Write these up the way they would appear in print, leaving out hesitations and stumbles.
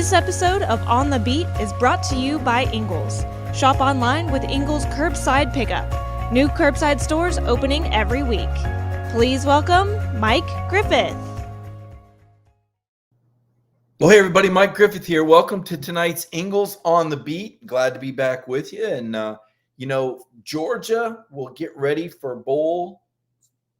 This episode of On the Beat is brought to you by Ingles. Shop online with Ingles Curbside Pickup. New curbside stores opening every week. Please welcome Mike Griffith. Well, hey everybody, Mike Griffith here. Welcome to tonight's Ingles on the Beat. Glad to be back with you. And Georgia will get ready for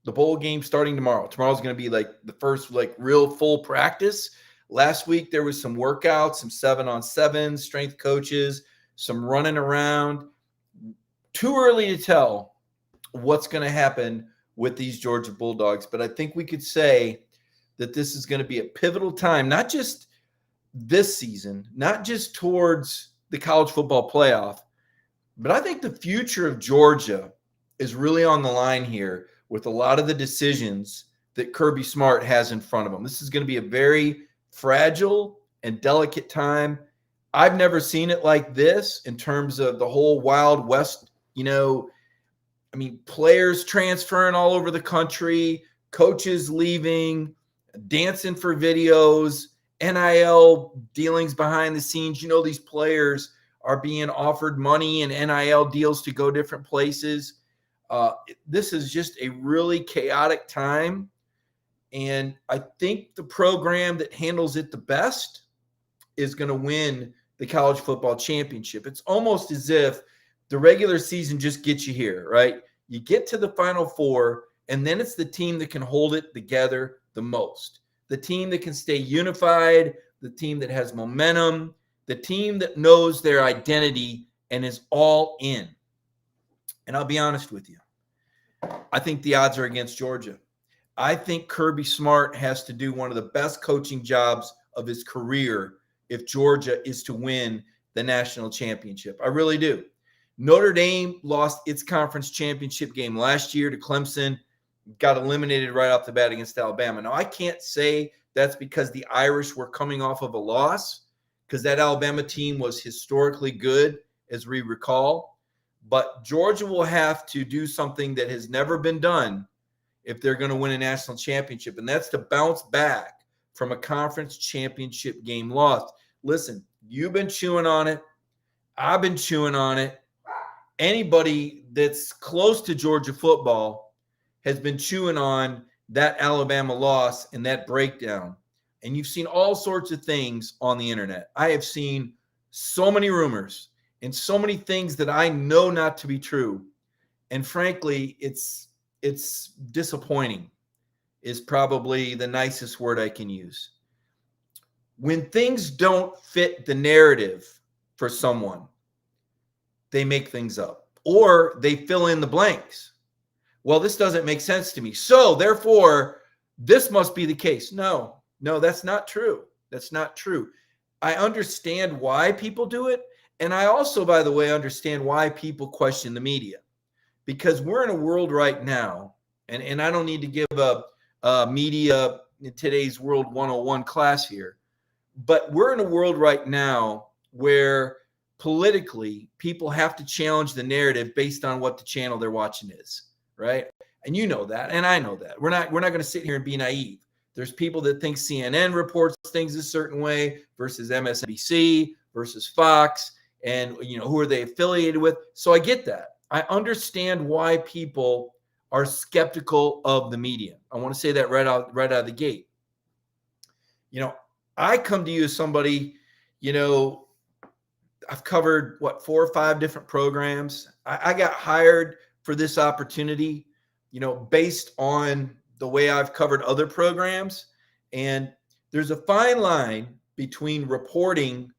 the bowl game starting tomorrow. Tomorrow's going to be like the first real full practice. Last week there was some workouts, some 7-on-7 strength coaches, some running around. Too early to tell what's going to happen with these Georgia Bulldogs, but I think we could say that this is going to be a pivotal time, not just this season, not just towards the college football playoff, but I think the future of Georgia is really on the line here with a lot of the decisions that Kirby Smart has in front of him. This is going to be a very fragile and delicate time. I've never seen it like this in terms of the whole Wild West, players transferring all over the country, coaches leaving, dancing for videos, NIL dealings behind the scenes. These players are being offered money and NIL deals to go different places. This is just a really chaotic time. And I think the program that handles it the best is going to win the college football championship. It's almost as if the regular season just gets you here, right? You get to the Final Four, and then it's the team that can hold it together the most. The team that can stay unified, the team that has momentum, the team that knows their identity and is all in. And I'll be honest with you. I think the odds are against Georgia. I think Kirby Smart has to do one of the best coaching jobs of his career if Georgia is to win the national championship. I really do. Notre Dame lost its conference championship game last year to Clemson, got eliminated right off the bat against Alabama. Now, I can't say that's because the Irish were coming off of a loss, because that Alabama team was historically good, as we recall. But Georgia will have to do something that has never been done if they're going to win a national championship, and that's to bounce back from a conference championship game loss. Listen, you've been chewing on it. I've been chewing on it. Anybody that's close to Georgia football has been chewing on that Alabama loss and that breakdown. And you've seen all sorts of things on the internet. I have seen so many rumors and so many things that I know not to be true. And frankly, it's disappointing is probably the nicest word I can use. When things don't fit the narrative for someone, they make things up or they fill in the blanks. Well, this doesn't make sense to me, so therefore this must be the case. No, that's not true. That's not true. I understand why people do it. And I also, by the way, understand why people question the media. Because we're in a world right now, and I don't need to give a media in today's world 101 class here, but we're in a world right now where politically people have to challenge the narrative based on what the channel they're watching is, right? And you know that, and I know that. We're not going to sit here and be naive. There's people that think CNN reports things a certain way versus MSNBC versus Fox, and who are they affiliated with? So I get that. I understand why people are skeptical of the media. I want to say that right out of the gate. I come to you as somebody, I've covered 4 or 5 different programs. I got hired for this opportunity, based on the way I've covered other programs. And there's a fine line between reporting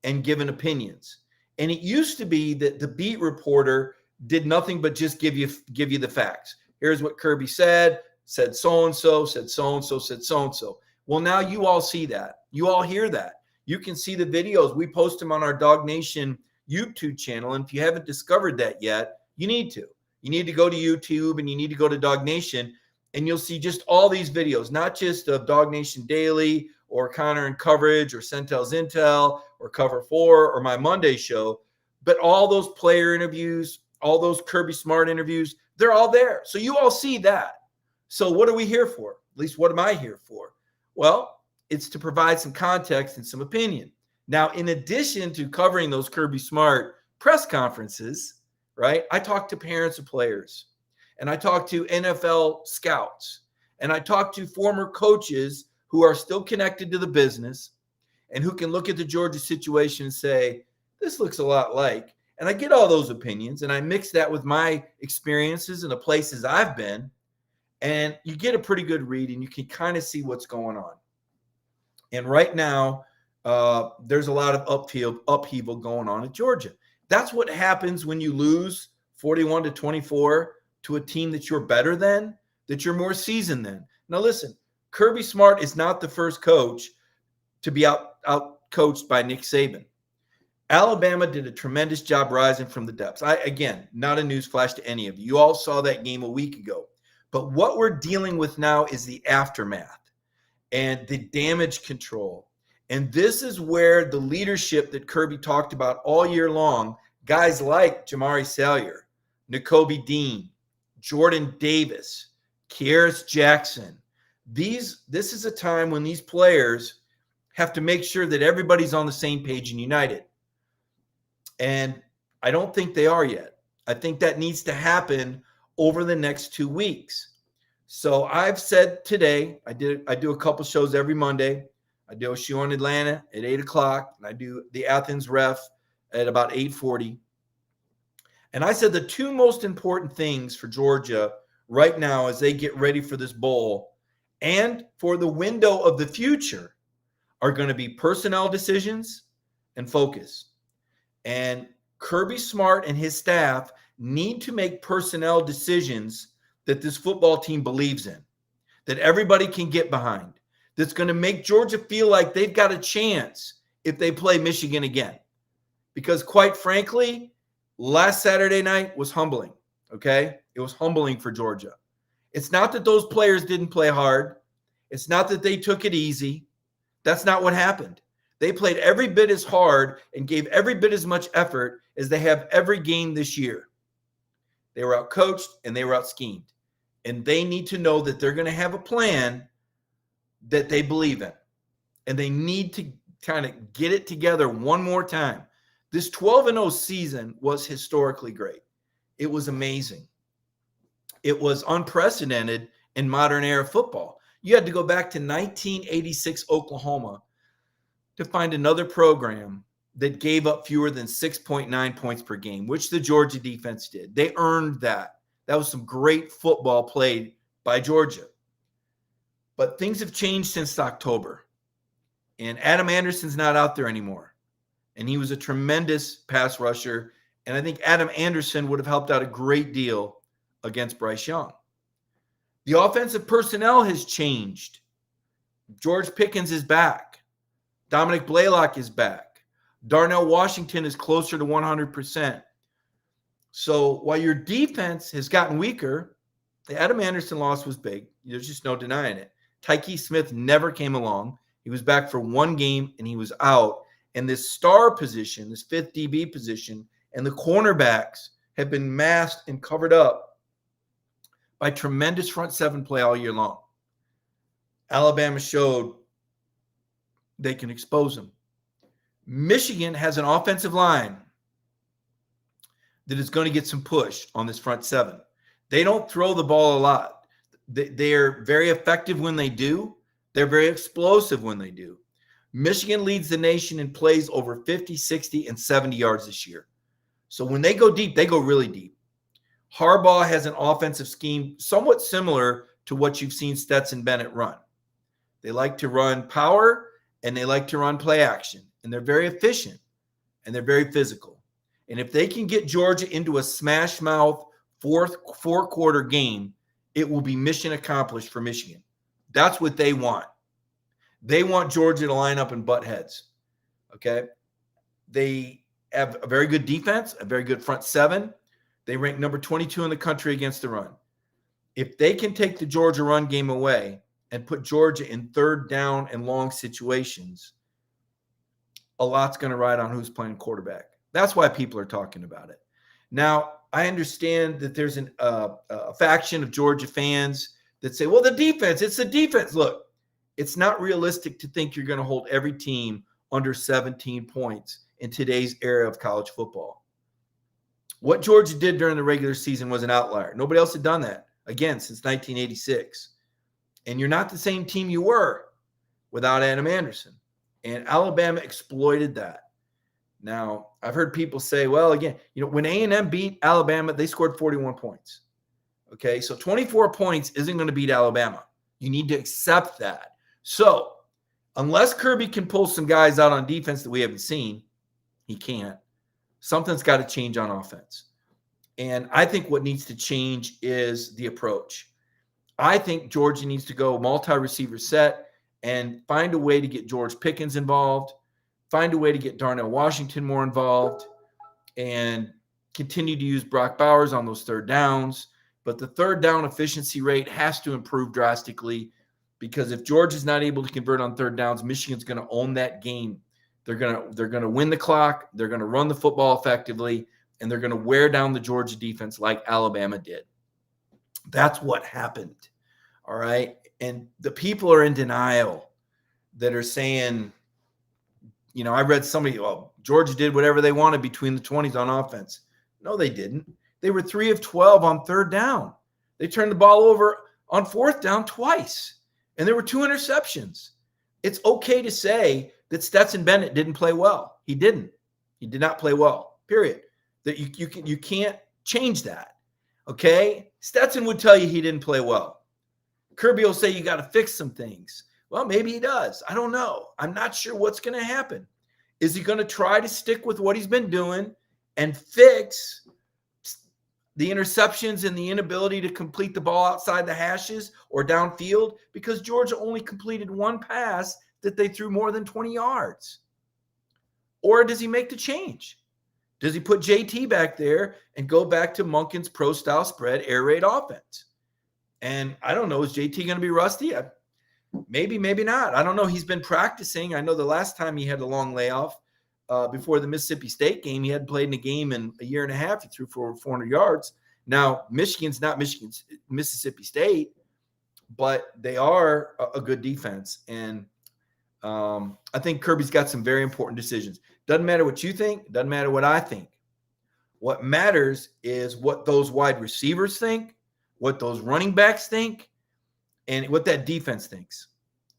and giving opinions. And it used to be that the beat reporter did nothing but just give you the facts. Here's what Kirby said so-and-so, said so-and-so, said so-and-so. Well, now you all see that. You all hear that. You can see the videos. We post them on our Dog Nation YouTube channel. And if you haven't discovered that yet, you need to. You need to go to YouTube and you need to go to Dog Nation, and you'll see just all these videos, not just of Dog Nation Daily or Connor and Coverage or Centel's Intel or Cover 4 or my Monday show, but all those player interviews, all those Kirby Smart interviews, they're all there. So you all see that. So what are we here for? At least what am I here for? Well, it's to provide some context and some opinion. Now, in addition to covering those Kirby Smart press conferences, right, I talk to parents of players, and I talk to NFL scouts, and I talk to former coaches who are still connected to the business and who can look at the Georgia situation and say, this looks a lot like. And I get all those opinions, and I mix that with my experiences in the places I've been, and you get a pretty good read, and you can kind of see what's going on. And right now, there's a lot of upheaval going on at Georgia. That's what happens when you lose 41-24 to a team that you're better than, that you're more seasoned than. Now, listen, Kirby Smart is not the first coach to be out coached by Nick Saban. Alabama did a tremendous job rising from the depths. Again, not a newsflash to any of you. You all saw that game a week ago. But what we're dealing with now is the aftermath and the damage control. And this is where the leadership that Kirby talked about all year long, guys like Jamari Salyer, Nakobe Dean, Jordan Davis, Kearis Jackson, this is a time when these players have to make sure that everybody's on the same page and united. And I don't think they are yet. I think that needs to happen over the next 2 weeks. So I've said today, I do a couple shows every Monday. I do a show in Atlanta at 8 o'clock, and I do the Athens Ref at about 8:40. And I said the two most important things for Georgia right now as they get ready for this bowl and for the window of the future are going to be personnel decisions and focus. And Kirby Smart and his staff need to make personnel decisions that this football team believes in, that everybody can get behind, that's going to make Georgia feel like they've got a chance if they play Michigan again. Because quite frankly, last Saturday night was humbling, okay? It was humbling for Georgia. It's not that those players didn't play hard. It's not that they took it easy. That's not what happened. They played every bit as hard and gave every bit as much effort as they have every game this year. They were out-coached and they were out-schemed. And they need to know that they're going to have a plan that they believe in. And they need to kind of get it together one more time. This 12-0 season was historically great. It was amazing. It was unprecedented in modern era football. You had to go back to 1986 Oklahoma to find another program that gave up fewer than 6.9 points per game, which the Georgia defense did. They earned that. That was some great football played by Georgia. But things have changed since October. And Adam Anderson's not out there anymore. And he was a tremendous pass rusher. And I think Adam Anderson would have helped out a great deal against Bryce Young. The offensive personnel has changed. George Pickens is back. Dominic Blaylock is back. Darnell Washington is closer to 100%. So while your defense has gotten weaker, the Adam Anderson loss was big. There's just no denying it. Tyke Smith never came along. He was back for one game and he was out. And this star position, this fifth DB position, and the cornerbacks have been masked and covered up by tremendous front seven play all year long. Alabama showed they can expose them. Michigan has an offensive line that is going to get some push on this front seven. They don't throw the ball a lot. They're very effective when they do. They're very explosive when they do. Michigan leads the nation in plays over 50, 60, and 70 yards this year. So when they go deep, they go really deep. Harbaugh has an offensive scheme somewhat similar to what you've seen Stetson Bennett run. They like to run power and they like to run play action. And they're very efficient and they're very physical. And if they can get Georgia into a smash mouth four-quarter game, it will be mission accomplished for Michigan. That's what they want. They want Georgia to line up and butt heads. Okay? They have a very good defense, a very good front seven. They rank number 22 in the country against the run. If they can take the Georgia run game away and put Georgia in third down and long situations, a lot's going to ride on who's playing quarterback. That's why people are talking about it. Now, I understand that there's a faction of Georgia fans that say, well, the defense, it's the defense. Look, it's not realistic to think you're going to hold every team under 17 points in today's era of college football. What Georgia did during the regular season was an outlier. Nobody else had done that, again, since 1986. And you're not the same team you were without Adam Anderson. And Alabama exploited that. Now, I've heard people say, well, again, when A&M beat Alabama, they scored 41 points. Okay, so 24 points isn't going to beat Alabama. You need to accept that. So, unless Kirby can pull some guys out on defense that we haven't seen, he can't. Something's got to change on offense. And I think what needs to change is the approach. I think Georgia needs to go multi-receiver set and find a way to get George Pickens involved, find a way to get Darnell Washington more involved, and continue to use Brock Bowers on those third downs. But the third down efficiency rate has to improve drastically, because if Georgia's not able to convert on third downs, Michigan's going to own that game. They're going to win the clock, they're going to run the football effectively, and they're going to wear down the Georgia defense like Alabama did. That's what happened. All right. And the people are in denial that are saying, I read somebody, well, Georgia did whatever they wanted between the 20s on offense. No, they didn't. They were 3 of 12 on third down. They turned the ball over on fourth down twice, and there were 2 interceptions. It's okay to say that Stetson Bennett didn't play well. He didn't. He did not play well, period. That you can't change that. Okay? Stetson would tell you he didn't play well. Kirby will say you got to fix some things. Well, maybe he does. I don't know. I'm not sure what's going to happen. Is he going to try to stick with what he's been doing and fix the interceptions and the inability to complete the ball outside the hashes or downfield? Because Georgia only completed 1 pass that they threw more than 20 yards. Or does he make the change? Does he put JT back there and go back to Monken's pro-style spread air raid offense? And I don't know, is JT going to be rusty? Maybe, maybe not. I don't know. He's been practicing. I know the last time he had a long layoff before the Mississippi State game, he hadn't played in a game in a year and a half. He threw for 400 yards. Now, Michigan's not Mississippi State, but they are a good defense. And I think Kirby's got some very important decisions. Doesn't matter what you think. Doesn't matter what I think. What matters is what those wide receivers think, what those running backs think, and what that defense thinks.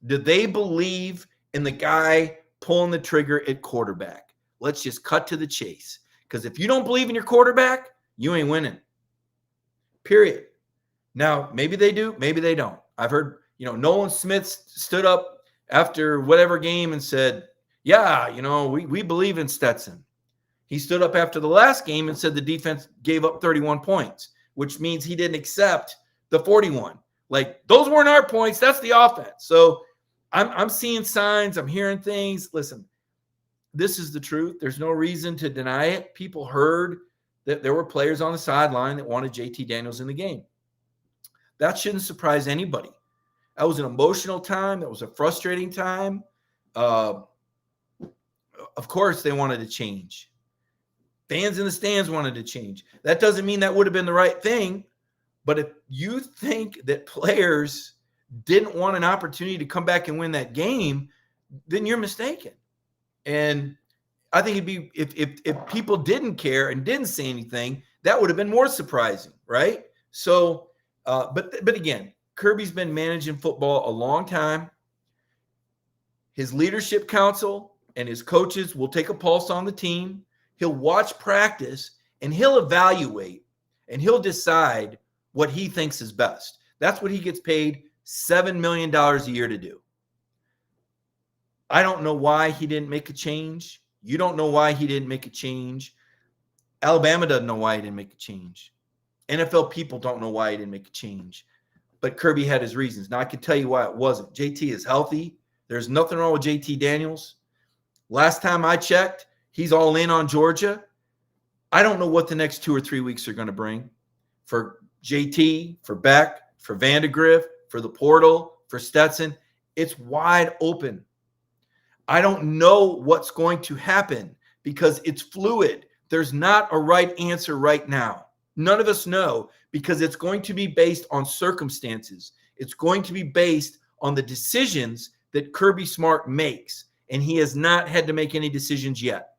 Do they believe in the guy pulling the trigger at quarterback? Let's just cut to the chase. Because if you don't believe in your quarterback, you ain't winning. Period. Now, maybe they do, maybe they don't. I've heard, Nolan Smith stood up after whatever game and said, yeah, we believe in Stetson. He stood up after the last game and said the defense gave up 31 points, which means he didn't accept the 41. Like, those weren't our points. That's the offense. So I'm seeing signs. I'm hearing things. Listen, this is the truth. There's no reason to deny it. People heard that there were players on the sideline that wanted JT Daniels in the game. That shouldn't surprise anybody. That was an emotional time. That was a frustrating time. Of course, they wanted to change. Fans in the stands wanted to change. That doesn't mean that would have been the right thing. But if you think that players didn't want an opportunity to come back and win that game, then you're mistaken. And I think it'd be if people didn't care and didn't say anything, that would have been more surprising, right? So, but again, Kirby's been managing football a long time. His leadership council and his coaches will take a pulse on the team. He'll watch practice and he'll evaluate and he'll decide what he thinks is best. That's what he gets paid $7 million a year to do. I don't know why he didn't make a change. You don't know why he didn't make a change. Alabama doesn't know why he didn't make a change. NFL people don't know why he didn't make a change. But Kirby had his reasons. Now, I can tell you why it wasn't. JT is healthy. There's nothing wrong with JT Daniels. Last time I checked, he's all in on Georgia. I don't know what the next 2 or 3 weeks are going to bring for JT, for Beck, for Vandegrift, for the portal, for Stetson. It's wide open. I don't know what's going to happen because it's fluid. There's not a right answer right now. None of us know because it's going to be based on circumstances. It's going to be based on the decisions that Kirby Smart makes. and he has not had to make any decisions yet.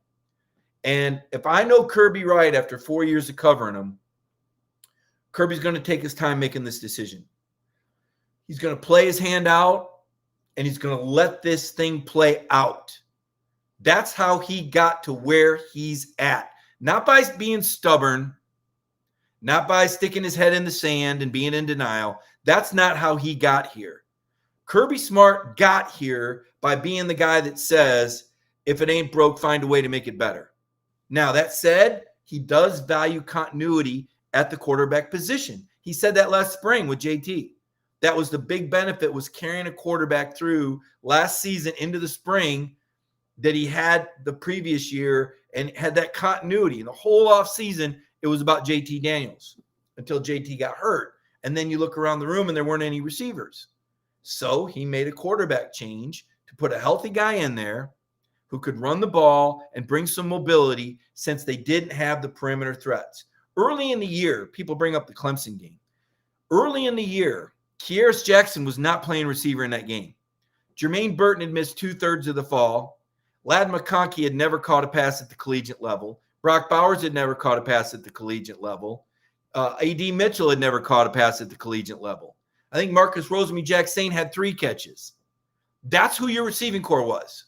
And if I know Kirby right after 4 years of covering him, Kirby's going to take his time making this decision. He's going to play his hand out, and he's going to let this thing play out. That's how he got to where he's at. Not by being stubborn, not by sticking his head in the sand and being in denial. That's not how he got here. Kirby Smart got here by being the guy that says, if it ain't broke, find a way to make it better. Now, that said, he does value continuity at the quarterback position. He said that last spring with JT. That was the big benefit, was carrying a quarterback through last season into the spring that he had the previous year and had that continuity. The whole offseason, it was about JT Daniels until JT got hurt. And then you look around the room and there weren't any receivers. So he made a quarterback change to put a healthy guy in there who could run the ball and bring some mobility since they didn't have the perimeter threats. Early in the year, people bring up the Clemson game. Early in the year, Kearis Jackson was not playing receiver in that game. Jermaine Burton had missed 2/3 of the fall. Ladd McConkey had never caught a pass at the collegiate level. Brock Bowers had never caught a pass at the collegiate level. A.D. Mitchell had never caught a pass at the collegiate level. I think Marcus Rosemy-Jacksain had 3 catches. That's who your receiving core was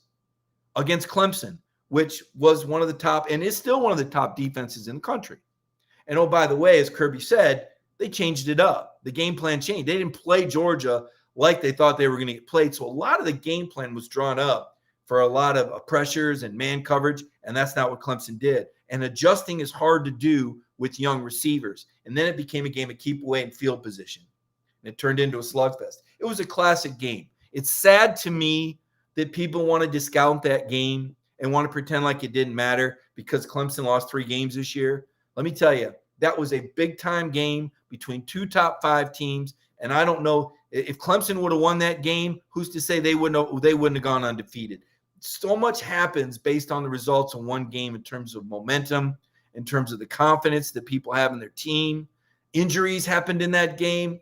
against Clemson, which was one of the top and is still one of the top defenses in the country. And oh, by the way, as Kirby said, they changed it up. The game plan changed. They didn't play Georgia like they thought they were going to get played. So a lot of the game plan was drawn up for a lot of pressures and man coverage, and that's not what Clemson did. And adjusting is hard to do with young receivers. And then it became a game of keep away and field position. And it turned into a slugfest. It was a classic game. It's sad to me that people want to discount that game and want to pretend like it didn't matter because Clemson lost 3 games this year. Let me tell you, that was a big-time game between 2 top 5 teams. And I don't know if Clemson would have won that game, who's to say they wouldn't have gone undefeated. So much happens based on the results of one game in terms of momentum, in terms of the confidence that people have in their team. Injuries happened in that game.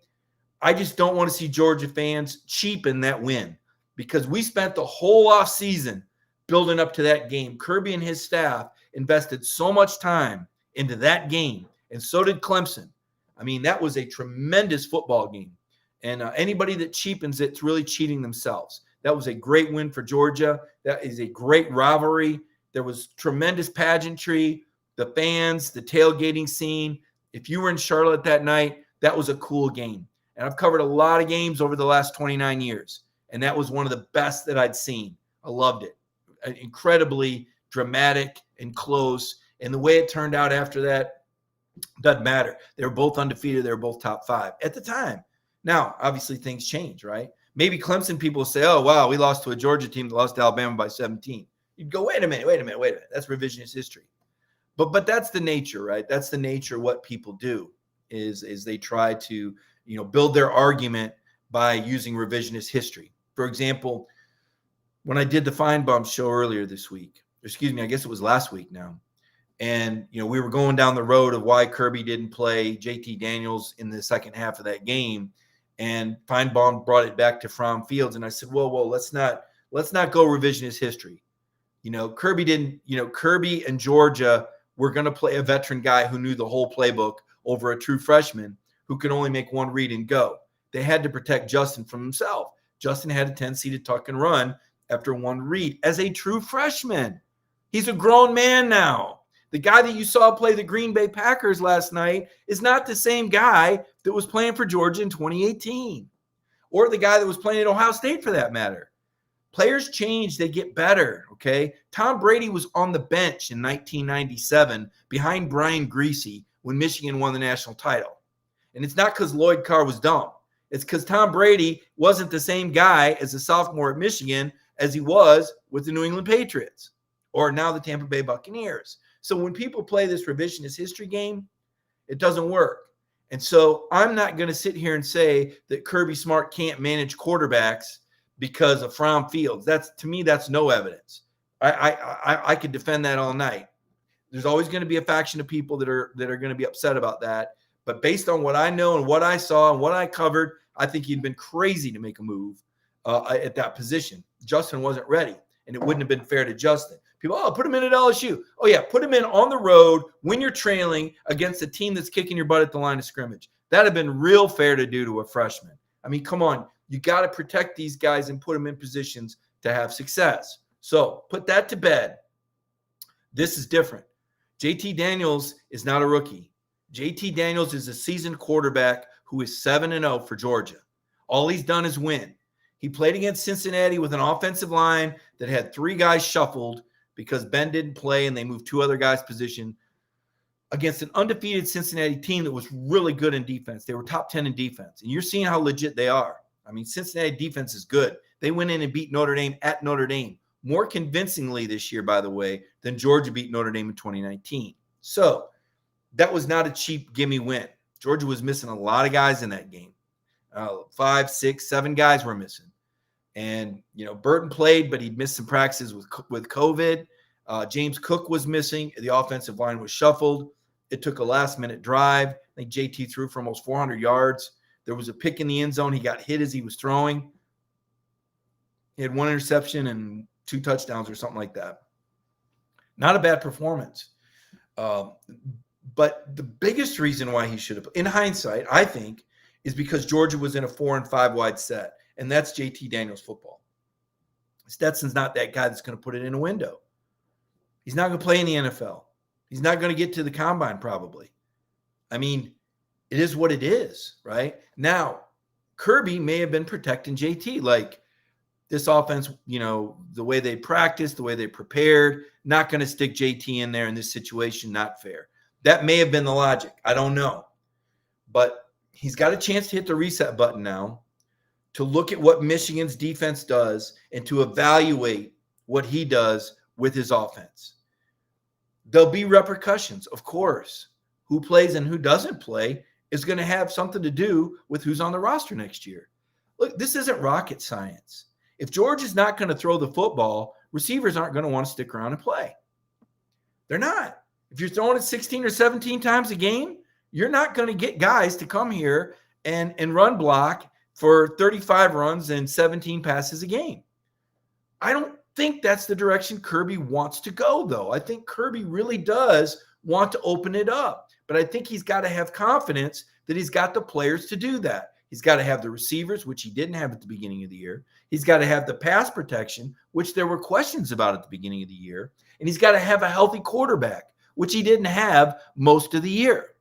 I just don't want to see Georgia fans cheapen that win because we spent the whole offseason building up to that game. Kirby and his staff invested so much time into that game, and so did Clemson. I mean, that was a tremendous football game. And anybody that cheapens it's really cheating themselves. That was a great win for Georgia. That is a great rivalry. There was tremendous pageantry, the fans, the tailgating scene. If you were in Charlotte that night, that was a cool game. And I've covered a lot of games over the last 29 years, and that was one of the best that I'd seen. I loved it. Incredibly dramatic and close. And the way it turned out after that doesn't matter. They were both undefeated. They were both top 5 at the time. Now, obviously, things change, right? Maybe Clemson people say, oh, wow, we lost to a Georgia team that lost to Alabama by 17. You'd go, wait a minute. That's revisionist history. But that's the nature, right? That's the nature of what people do is they try to, build their argument by using revisionist history. For example, when I did the Feinbaum show earlier this week, I guess it was last week now, and, we were going down the road of why Kirby didn't play JT Daniels in the second half of that game. And Feinbaum brought it back to Fromm Fields. And I said, whoa, let's not go revisionist history. Kirby and Georgia were going to play a veteran guy who knew the whole playbook over a true freshman who could only make one read and go. They had to protect Justin from himself. Justin had a tendency to tuck and run after one read as a true freshman. He's a grown man now. The guy that you saw play the Green Bay Packers last night is not the same guy that was playing for Georgia in 2018, or the guy that was playing at Ohio State for that matter. Players change, they get better, okay? Tom Brady was on the bench in 1997 behind Brian Griese when Michigan won the national title. And it's not because Lloyd Carr was dumb. It's because Tom Brady wasn't the same guy as a sophomore at Michigan as he was with the New England Patriots or now the Tampa Bay Buccaneers. So when people play this revisionist history game, it doesn't work. And so I'm not going to sit here and say that Kirby Smart can't manage quarterbacks because of Fromm Fields. To me, that's no evidence. I could defend that all night. There's always going to be a faction of people that are going to be upset about that. But based on what I know and what I saw and what I covered, I think he'd been crazy to make a move at that position. Justin wasn't ready. and it wouldn't have been fair to Justin. People, put him in at LSU. Oh, yeah, put him in on the road when you're trailing against a team that's kicking your butt at the line of scrimmage. That'd have been real fair to do to a freshman. I mean, come on. You got to protect these guys and put them in positions to have success. So put that to bed. This is different. JT Daniels is not a rookie. JT Daniels is a seasoned quarterback who is 7-0 for Georgia. All he's done is win. He played against Cincinnati with an offensive line that had 3 guys shuffled because Ben didn't play and they moved 2 other guys' position against an undefeated Cincinnati team that was really good in defense. They were top 10 in defense. And you're seeing how legit they are. I mean, Cincinnati defense is good. They went in and beat Notre Dame at Notre Dame more convincingly this year, by the way, than Georgia beat Notre Dame in 2019. So that was not a cheap gimme win. Georgia was missing a lot of guys in that game. 5, 6, 7 guys were missing. And, Burton played, but he'd missed some practices with COVID. James Cook was missing. The offensive line was shuffled. It took a last-minute drive. I think JT threw for almost 400 yards. There was a pick in the end zone. He got hit as he was throwing. He had 1 interception and 2 touchdowns or something like that. Not a bad performance. But the biggest reason why he should have, in hindsight, I think, is because Georgia was in a 4 and 5 wide set. And that's JT Daniels football. Stetson's not that guy that's going to put it in a window. He's not going to play in the NFL. He's not going to get to the combine probably. I mean, it is what it is, right? Now, Kirby may have been protecting JT. Like, this offense, the way they practiced, the way they prepared, not going to stick JT in there in this situation, not fair. That may have been the logic. I don't know. But he's got a chance to hit the reset button now, to look at what Michigan's defense does and to evaluate what he does with his offense. There'll be repercussions, of course. Who plays and who doesn't play is going to have something to do with who's on the roster next year. Look, this isn't rocket science. If George is not going to throw the football, receivers aren't going to want to stick around and play. They're not. If you're throwing it 16 or 17 times a game, you're not going to get guys to come here and run block for 35 runs and 17 passes a game. I don't think that's the direction Kirby wants to go, though. I think Kirby really does want to open it up. But I think he's got to have confidence that he's got the players to do that. He's got to have the receivers, which he didn't have at the beginning of the year. He's got to have the pass protection, which there were questions about at the beginning of the year. And he's got to have a healthy quarterback, which he didn't have most of the year.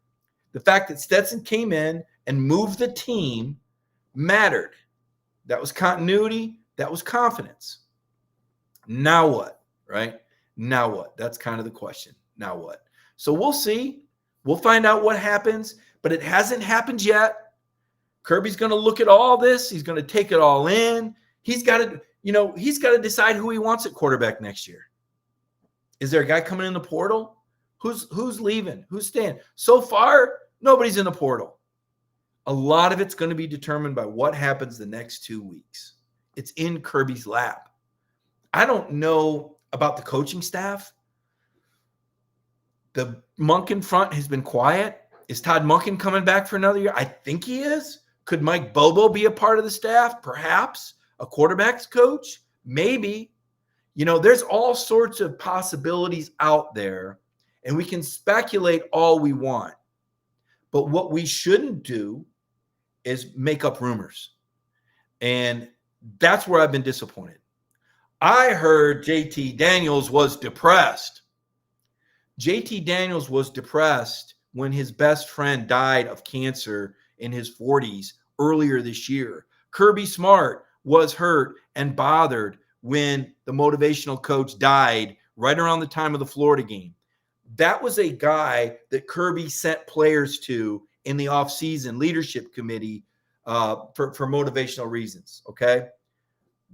The fact that Stetson came in and moved the team mattered. That was continuity. That was confidence. Now what, right? Now what? That's kind of the question. Now what? So we'll see. We'll find out what happens, but it hasn't happened yet. Kirby's going to look at all this. He's going to take it all in. He's got to decide who he wants at quarterback next year. Is there a guy coming in the portal? Who's leaving? Who's staying? So far, nobody's in the portal. A lot of it's going to be determined by what happens the next 2 weeks. It's in Kirby's lap. I don't know about the coaching staff. The Monken front has been quiet. Is Todd Monken coming back for another year? I think he is. Could Mike Bobo be a part of the staff? Perhaps. A quarterback's coach? Maybe. There's all sorts of possibilities out there, and we can speculate all we want. But what we shouldn't do is make up rumors. And that's where I've been disappointed. I heard JT Daniels was depressed. JT Daniels was depressed when his best friend died of cancer in his 40s earlier this year. Kirby Smart was hurt and bothered when the motivational coach died right around the time of the Florida game. That was a guy that Kirby sent players to in the offseason leadership committee for motivational reasons. Okay.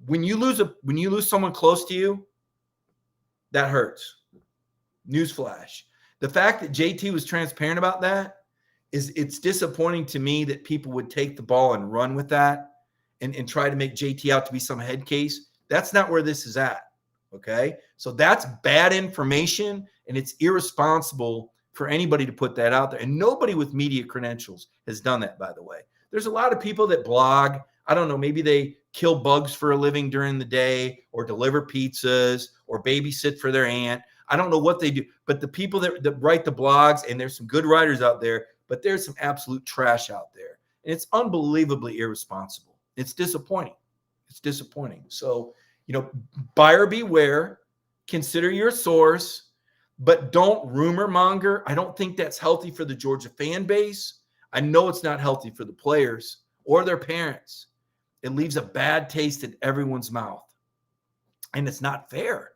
When you lose someone close to you, that hurts. Newsflash. The fact that JT was transparent about that it's disappointing to me that people would take the ball and run with that and try to make JT out to be some head case. That's not where this is at. Okay. So that's bad information, and it's irresponsible for anybody to put that out there. And nobody with media credentials has done that, by the way. There's a lot of people that blog. I don't know, maybe they kill bugs for a living during the day or deliver pizzas or babysit for their aunt. I don't know what they do, but the people that write the blogs, and there's some good writers out there, but there's some absolute trash out there. And it's unbelievably irresponsible. It's disappointing. It's disappointing. So, buyer beware, consider your source, but don't rumor monger. I don't think that's healthy for the Georgia fan base. I know it's not healthy for the players or their parents. It leaves a bad taste in everyone's mouth. And it's not fair.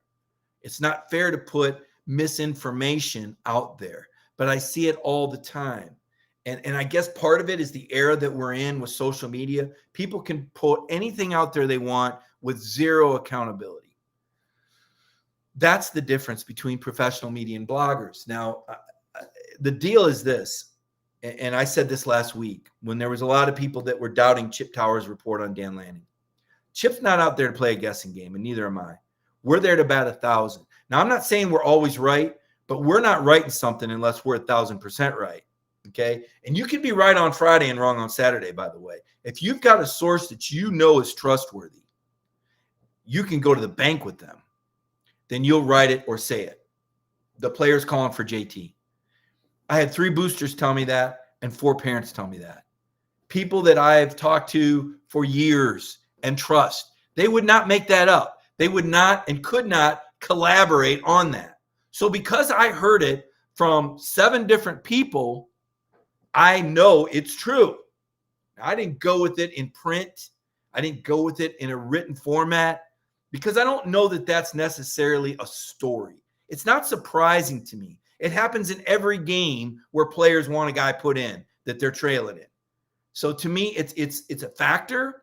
It's not fair to put misinformation out there, but I see it all the time. And I guess part of it is the era that we're in with social media. People can put anything out there they want with zero accountability. That's the difference between professional media and bloggers. Now, the deal is this, and I said this last week when there was a lot of people that were doubting Chip Tower's report on Dan Lanning. Chip's not out there to play a guessing game, and neither am I. We're there to bat 1,000. Now, I'm not saying we're always right, but we're not writing something unless we're 1,000% right. Okay. And you can be right on Friday and wrong on Saturday, by the way. If you've got a source that you know is trustworthy, you can go to the bank with them. Then you'll write it or say it. The player's calling for JT. I had 3 boosters tell me that and 4 parents tell me that. People that I've talked to for years and trust, they would not make that up. They would not and could not collaborate on that. So because I heard it from 7 different people, I know it's true. I didn't go with it in print. I didn't go with it in a written format because I don't know that that's necessarily a story. It's not surprising to me. It happens in every game where players want a guy put in that they're trailing in. So to me, it's a factor.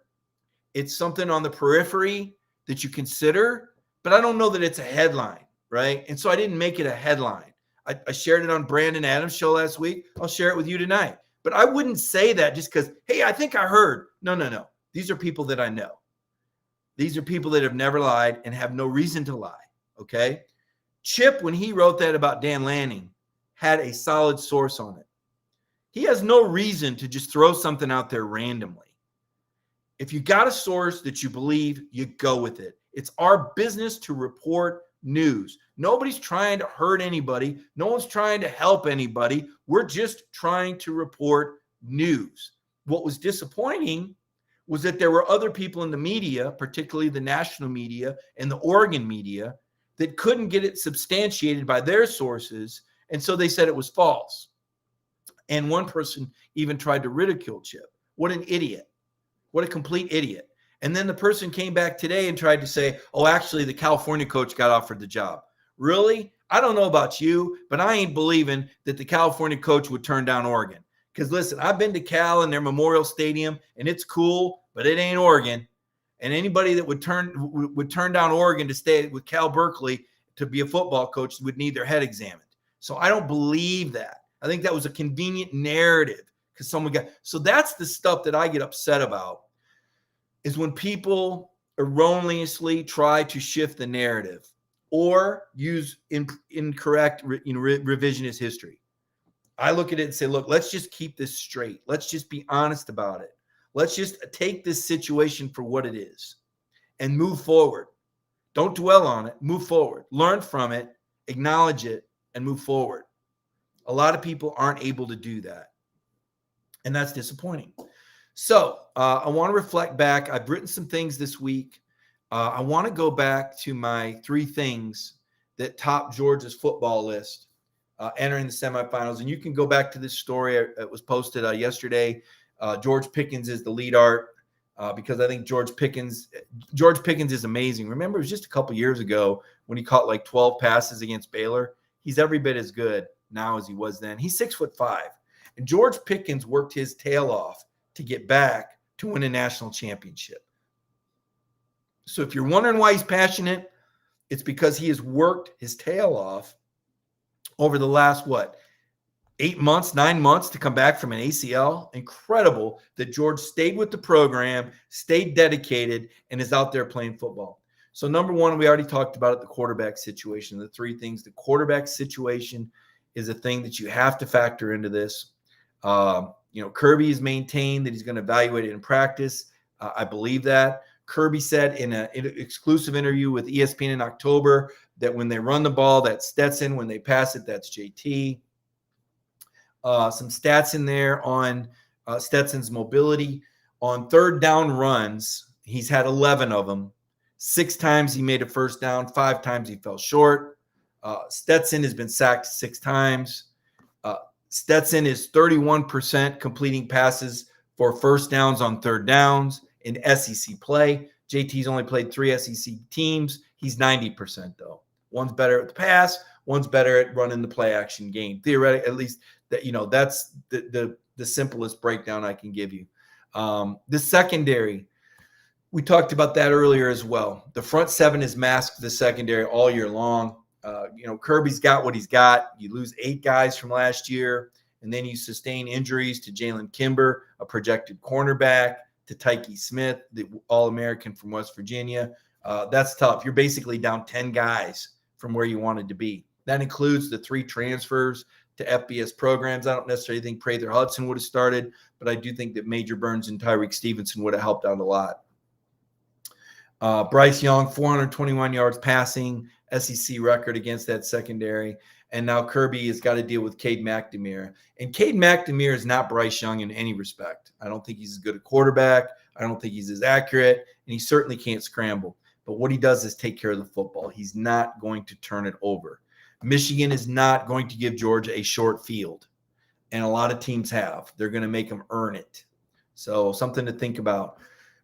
It's something on the periphery that you consider, but I don't know that it's a headline, right? And so I didn't make it a headline. I shared it on Brandon Adams' show last week. I'll share it with you tonight. But I wouldn't say that just because, hey, I think I heard. No. These are people that I know. These are people that have never lied and have no reason to lie, okay? Chip, when he wrote that about Dan Lanning, had a solid source on it. He has no reason to just throw something out there randomly. If you got a source that you believe, you go with it. It's our business to report news. Nobody's trying to hurt anybody. No one's trying to help anybody. We're just trying to report news. What was disappointing was that there were other people in the media, particularly the national media and the Oregon media, that couldn't get it substantiated by their sources, and so they said it was false. And one person even tried to ridicule Chip. What an idiot. What a complete idiot. And then the person came back today and tried to say, oh, actually, the California coach got offered the job. Really? I don't know about you, but I ain't believing that the California coach would turn down Oregon. Because, listen, I've been to Cal and their Memorial Stadium, and it's cool, but it ain't Oregon. And anybody that would turn down Oregon to stay with Cal Berkeley to be a football coach would need their head examined. So I don't believe that. I think that was a convenient narrative because someone got – so that's the stuff that I get upset about is when people erroneously try to shift the narrative or use incorrect revisionist history. I look at it and say, look, let's just keep this straight. Let's just be honest about it. Let's just take this situation for what it is and move forward. Don't dwell on it. Move forward. Learn from it, acknowledge it, and move forward. A lot of people aren't able to do that, and that's disappointing. So I want to reflect back. I've written some things this week. I want to go back to my 3 things that top Georgia's football list entering the semifinals. And you can go back to this story. It was posted yesterday. George Pickens is the lead art because I think George Pickens is amazing. Remember, it was just a couple years ago when he caught like 12 passes against Baylor. He's every bit as good now as he was then. He's 6'5", and George Pickens worked his tail off to get back to win a national championship. So if you're wondering why he's passionate, it's because he has worked his tail off over the last, 8 months, 9 months to come back from an ACL. Incredible that George stayed with the program, stayed dedicated, and is out there playing football. So number 1, we already talked about it, the quarterback situation. The 3 things, the quarterback situation is a thing that you have to factor into this. Kirby has maintained that he's going to evaluate it in practice. I believe that. Kirby said in an exclusive interview with ESPN in October that when they run the ball, that's Stetson. When they pass it, that's JT. Some stats in there on Stetson's mobility. On third down runs, he's had 11 of them. 6 times he made a first down. 5 times he fell short. Stetson has been sacked 6 times. Stetson is 31% completing passes for first downs on third downs in SEC play. JT's only played 3 SEC teams. He's 90% though. One's better at the pass. One's better at running the play action game. Theoretically, at least that's the simplest breakdown I can give you. The secondary, we talked about that earlier as well. The front 7 is masked the secondary all year long. Kirby's got what he's got. You lose 8 guys from last year, and then you sustain injuries to Jalen Kimber, a projected cornerback, to Tyke Smith, the All-American from West Virginia. That's tough. You're basically down 10 guys from where you wanted to be. That includes the 3 transfers to FBS programs. I don't necessarily think Prather Hudson would have started, but I do think that Major Burns and Tyreek Stevenson would have helped out a lot. Bryce Young, 421 yards passing, SEC record against that secondary. And now Kirby has got to deal with Cade McNamara. And Cade McNamara is not Bryce Young in any respect. I don't think he's as good a quarterback. I don't think he's as accurate. And he certainly can't scramble. But what he does is take care of the football. He's not going to turn it over. Michigan is not going to give Georgia a short field. And a lot of teams have. They're going to make them earn it. So something to think about.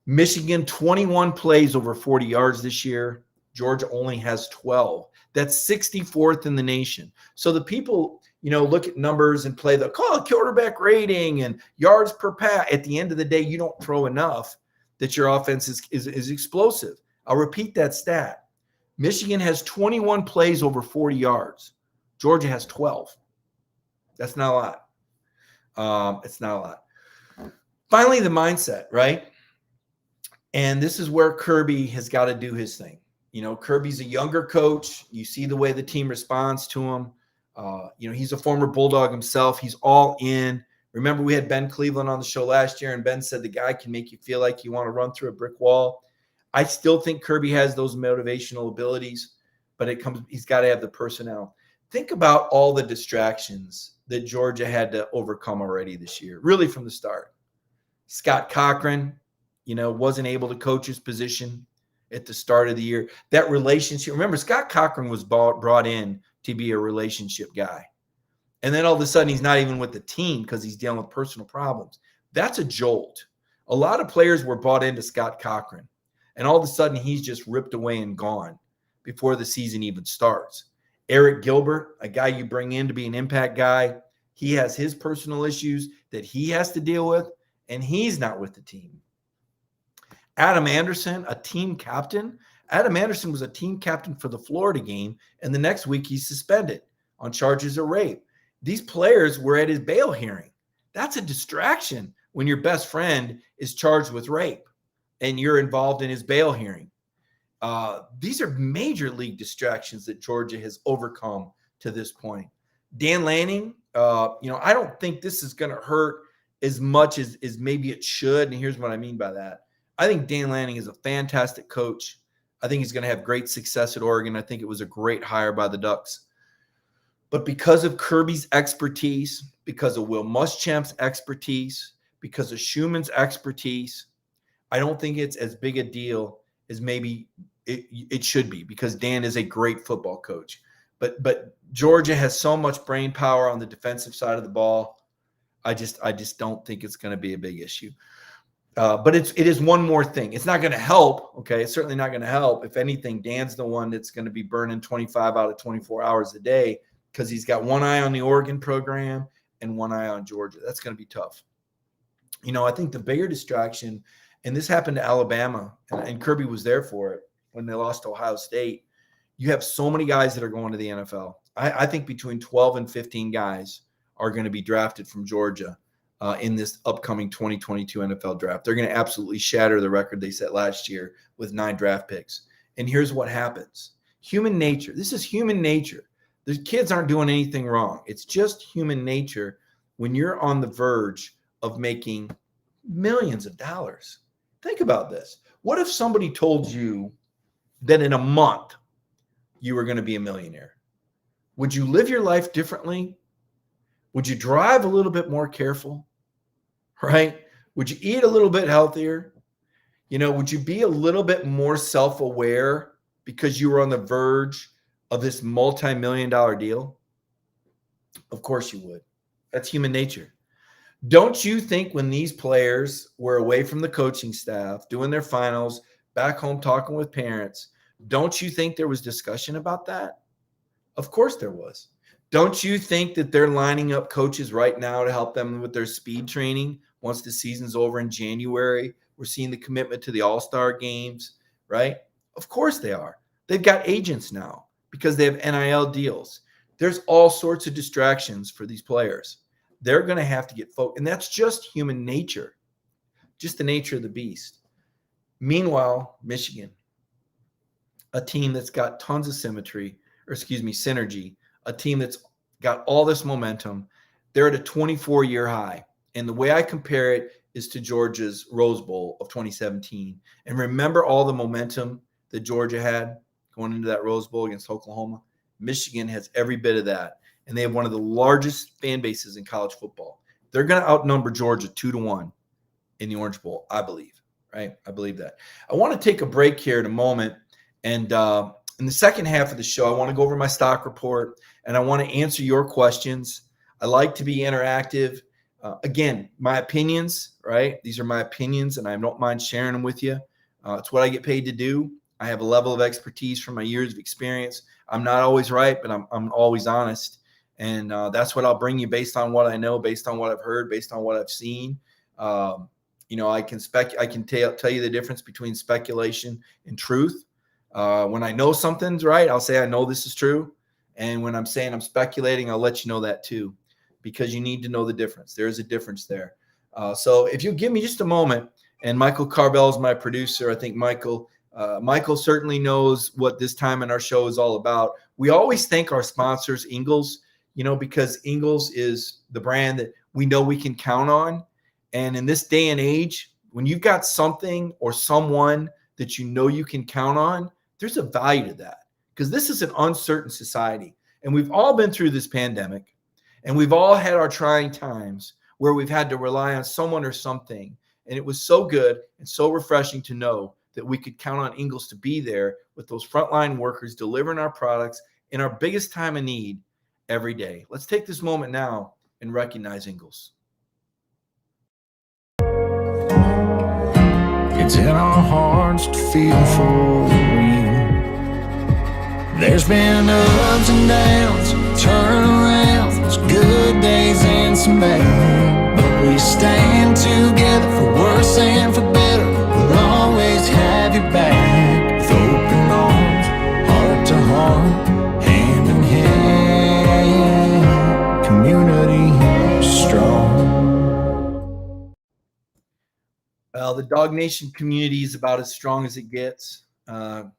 Michigan, 21 plays over 40 yards this year. Georgia only has 12. That's 64th in the nation. So the people, look at numbers and play the quarterback rating and yards per pass. At the end of the day, you don't throw enough that your offense is explosive. I'll repeat that stat. Michigan has 21 plays over 40 yards. Georgia has 12. That's not a lot. It's not a lot. Finally, the mindset, right? And this is where Kirby has got to do his thing. Kirby's a younger coach. You see the way the team responds to him. He's a former Bulldog himself. He's all in. Remember, we had Ben Cleveland on the show last year, and Ben said the guy can make you feel like you want to run through a brick wall. I still think Kirby has those motivational abilities, but he's got to have the personnel. Think about all the distractions that Georgia had to overcome already this year, really from the start. Scott Cochran, wasn't able to coach his position at the start of the year. That relationship, remember, Scott Cochran was brought in to be a relationship guy. And then all of a sudden, he's not even with the team because he's dealing with personal problems. That's a jolt. A lot of players were bought into Scott Cochran. And all of a sudden, he's just ripped away and gone before the season even starts. Eric Gilbert, a guy you bring in to be an impact guy, he has his personal issues that he has to deal with, and he's not with the team. Adam Anderson, a team captain. Adam Anderson was a team captain for the Florida game, and the next week he's suspended on charges of rape. These players were at his bail hearing. That's a distraction when your best friend is charged with rape and you're involved in his bail hearing. These are major league distractions that Georgia has overcome to this point. Dan Lanning, I don't think this is going to hurt as much as maybe it should. And here's what I mean by that. I think Dan Lanning is a fantastic coach. I think he's going to have great success at Oregon. I think it was a great hire by the Ducks. But because of Kirby's expertise, because of Will Muschamp's expertise, because of Schumann's expertise, I don't think it's as big a deal as maybe it should be, because Dan is a great football coach. But Georgia has so much brain power on the defensive side of the ball. I just don't think it's going to be a big issue. But it is one more thing. It's not going to help. Okay, it's certainly not going to help. If anything, Dan's the one that's going to be burning 25 out of 24 hours a day because he's got one eye on the Oregon program and one eye on Georgia. That's going to be tough. I think the bigger distraction, and this happened to Alabama, and Kirby was there for it when they lost to Ohio State. You have so many guys that are going to the NFL. I think between 12 and 15 guys are going to be drafted from Georgia in this upcoming 2022 NFL draft. They're going to absolutely shatter the record they set last year with 9 draft picks. And here's what happens. Human nature. This is human nature. The kids aren't doing anything wrong. It's just human nature when you're on the verge of making millions of dollars. Think about this. What if somebody told you that in a month you were going to be a millionaire? Would you live your life differently? Would you drive a little bit more careful? Right? Would you eat a little bit healthier? Would you be a little bit more self-aware because you were on the verge of this multi-million-dollar deal? Of course you would. That's human nature. Don't you think when these players were away from the coaching staff, doing their finals, back home talking with parents, don't you think there was discussion about that? Of course there was. Don't you think that they're lining up coaches right now to help them with their speed training once the season's over in January? We're seeing the commitment to the All-Star games, right? Of course they are. They've got agents now because they have NIL deals. There's all sorts of distractions for these players. They're going to have to get focused. And that's just human nature, just the nature of the beast. Meanwhile, Michigan, a team that's got tons of synergy, a team that's got all this momentum. They're at a 24-year high. And the way I compare it is to Georgia's Rose Bowl of 2017. And remember all the momentum that Georgia had going into that Rose Bowl against Oklahoma? Michigan has every bit of that. And they have one of the largest fan bases in college football. They're going to outnumber Georgia 2-1 in the Orange Bowl, I believe, right? I believe that. I want to take a break here in a moment. And in the second half of the show, I want to go over my stock report, and I want to answer your questions. I like to be interactive. Again, my opinions, right? These are my opinions, and I don't mind sharing them with you. It's what I get paid to do. I have a level of expertise from my years of experience. I'm not always right, but I'm always honest. And that's what I'll bring you based on what I know, based on what I've heard, based on what I've seen. I can tell you the difference between speculation and truth. When I know something's right, I'll say I know this is true. And when I'm saying I'm speculating, I'll let you know that too, because you need to know the difference. There is a difference there. So if you give me just a moment, and Michael Carvel is my producer. I think Michael certainly knows what this time in our show is all about. We always thank our sponsors, Ingles, because Ingles is the brand that we know we can count on. And in this day and age, when you've got something or someone that you know you can count on, there's a value to that, because this is an uncertain society. And we've all been through this pandemic, and we've all had our trying times where we've had to rely on someone or something. And it was so good and so refreshing to know that we could count on Ingles to be there with those frontline workers delivering our products in our biggest time of need every day. Let's take this moment now and recognize Ingles. It's in our hearts to feel for real. There's been ups and downs, turnarounds, good days and some bad. But we stand together for worse and for better. We'll always have your back, with open arms, heart to heart, hand in hand. Community strong. Well, the Dog Nation community is about as strong as it gets. I'm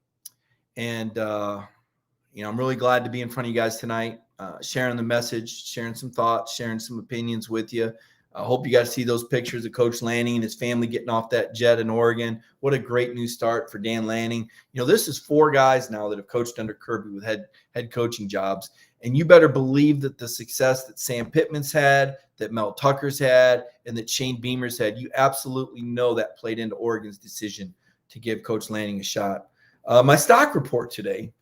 really glad to be in front of you guys tonight, sharing the message, sharing some thoughts, sharing some opinions with you. I hope you guys see those pictures of Coach Lanning and his family getting off that jet in Oregon. What a great new start for Dan Lanning. This is 4 guys now that have coached under Kirby with head coaching jobs. And you better believe that the success that Sam Pittman's had, that Mel Tucker's had, and that Shane Beamer's had, you absolutely know that played into Oregon's decision to give Coach Lanning a shot. My stock report today,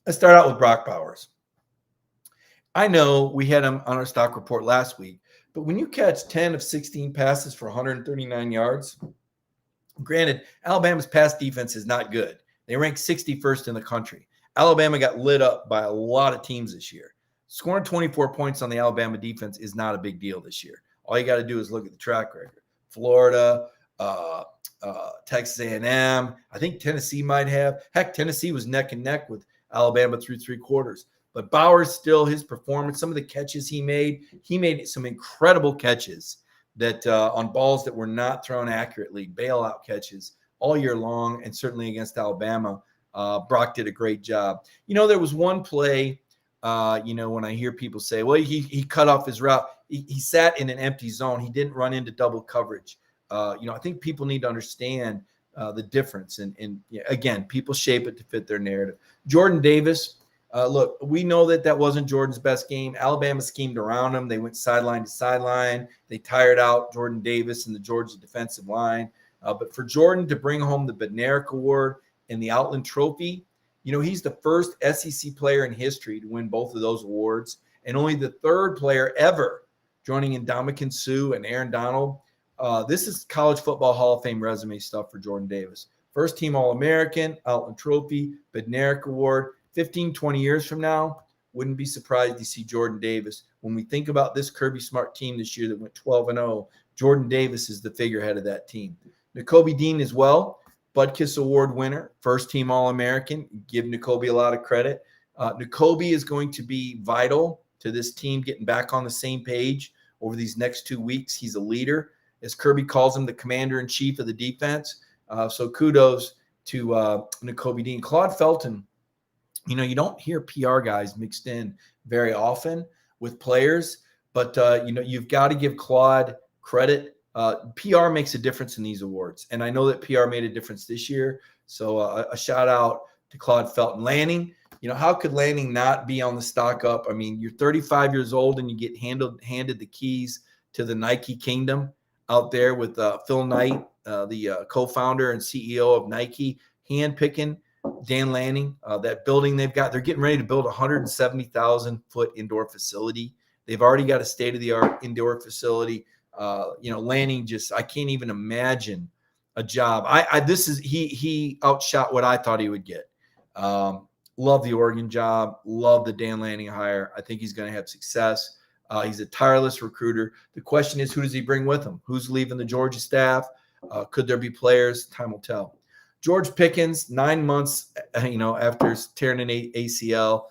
I start out with Brock Bowers. I know we had him on our stock report last week, but when you catch 10 of 16 passes for 139 yards, granted, Alabama's pass defense is not good. They rank 61st in the country. Alabama got lit up by a lot of teams this year. Scoring 24 points on the Alabama defense is not a big deal this year. All you got to do is look at the track record. Florida, Texas A&M. I think Tennessee might have. Heck, Tennessee was neck and neck with Alabama through 3 quarters. But Bowers, still, his performance, some of the catches he made some incredible catches that on balls that were not thrown accurately, bailout catches all year long, and certainly against Alabama. Brock did a great job. There was one play, when I hear people say, well, he cut off his route. He sat in an empty zone. He didn't run into double coverage. I think people need to understand the difference. And again, people shape it to fit their narrative. Jordan Davis, look, we know that wasn't Jordan's best game. Alabama schemed around him. They went sideline to sideline. They tired out Jordan Davis and the Georgia defensive line. But for Jordan to bring home the Bednarik Award and the Outland Trophy, he's the first SEC player in history to win both of those awards, and only the third player ever, joining Ndamukong Suh and Aaron Donald. This is college football Hall of Fame resume stuff for Jordan Davis. First team All-American, Outland Trophy, Bednarik Award. 15, 20 years from now, wouldn't be surprised to see Jordan Davis. When we think about this Kirby Smart team this year that went 12-0, Jordan Davis is the figurehead of that team. Nakobe Dean as well, Butkus Award winner, first team All-American. Give Nakobe a lot of credit. Nakobe is going to be vital to this team getting back on the same page over these next 2 weeks. He's a leader. As Kirby calls him, the commander-in-chief of the defense. So kudos to Nakobe Dean. Claude Felton, you don't hear PR guys mixed in very often with players, but, you've got to give Claude credit. PR makes a difference in these awards, and I know that PR made a difference this year. So a shout-out to Claude Felton. Lanning, how could Lanning not be on the stock up? I mean, you're 35 years old, and you get handed the keys to the Nike kingdom out there with Phil Knight, the co-founder and CEO of Nike, handpicking Dan Lanning. That building they're getting ready to build a 170,000-foot indoor facility. They've already got a state-of-the-art indoor facility. Lanning I can't even imagine a job. He outshot what I thought he would get. Love the Oregon job. Love the Dan Lanning hire. I think he's going to have success. He's a tireless recruiter. The question is, who does he bring with him? Who's leaving the Georgia staff? Could there be players? Time will tell. George Pickens, 9 months, after tearing an ACL,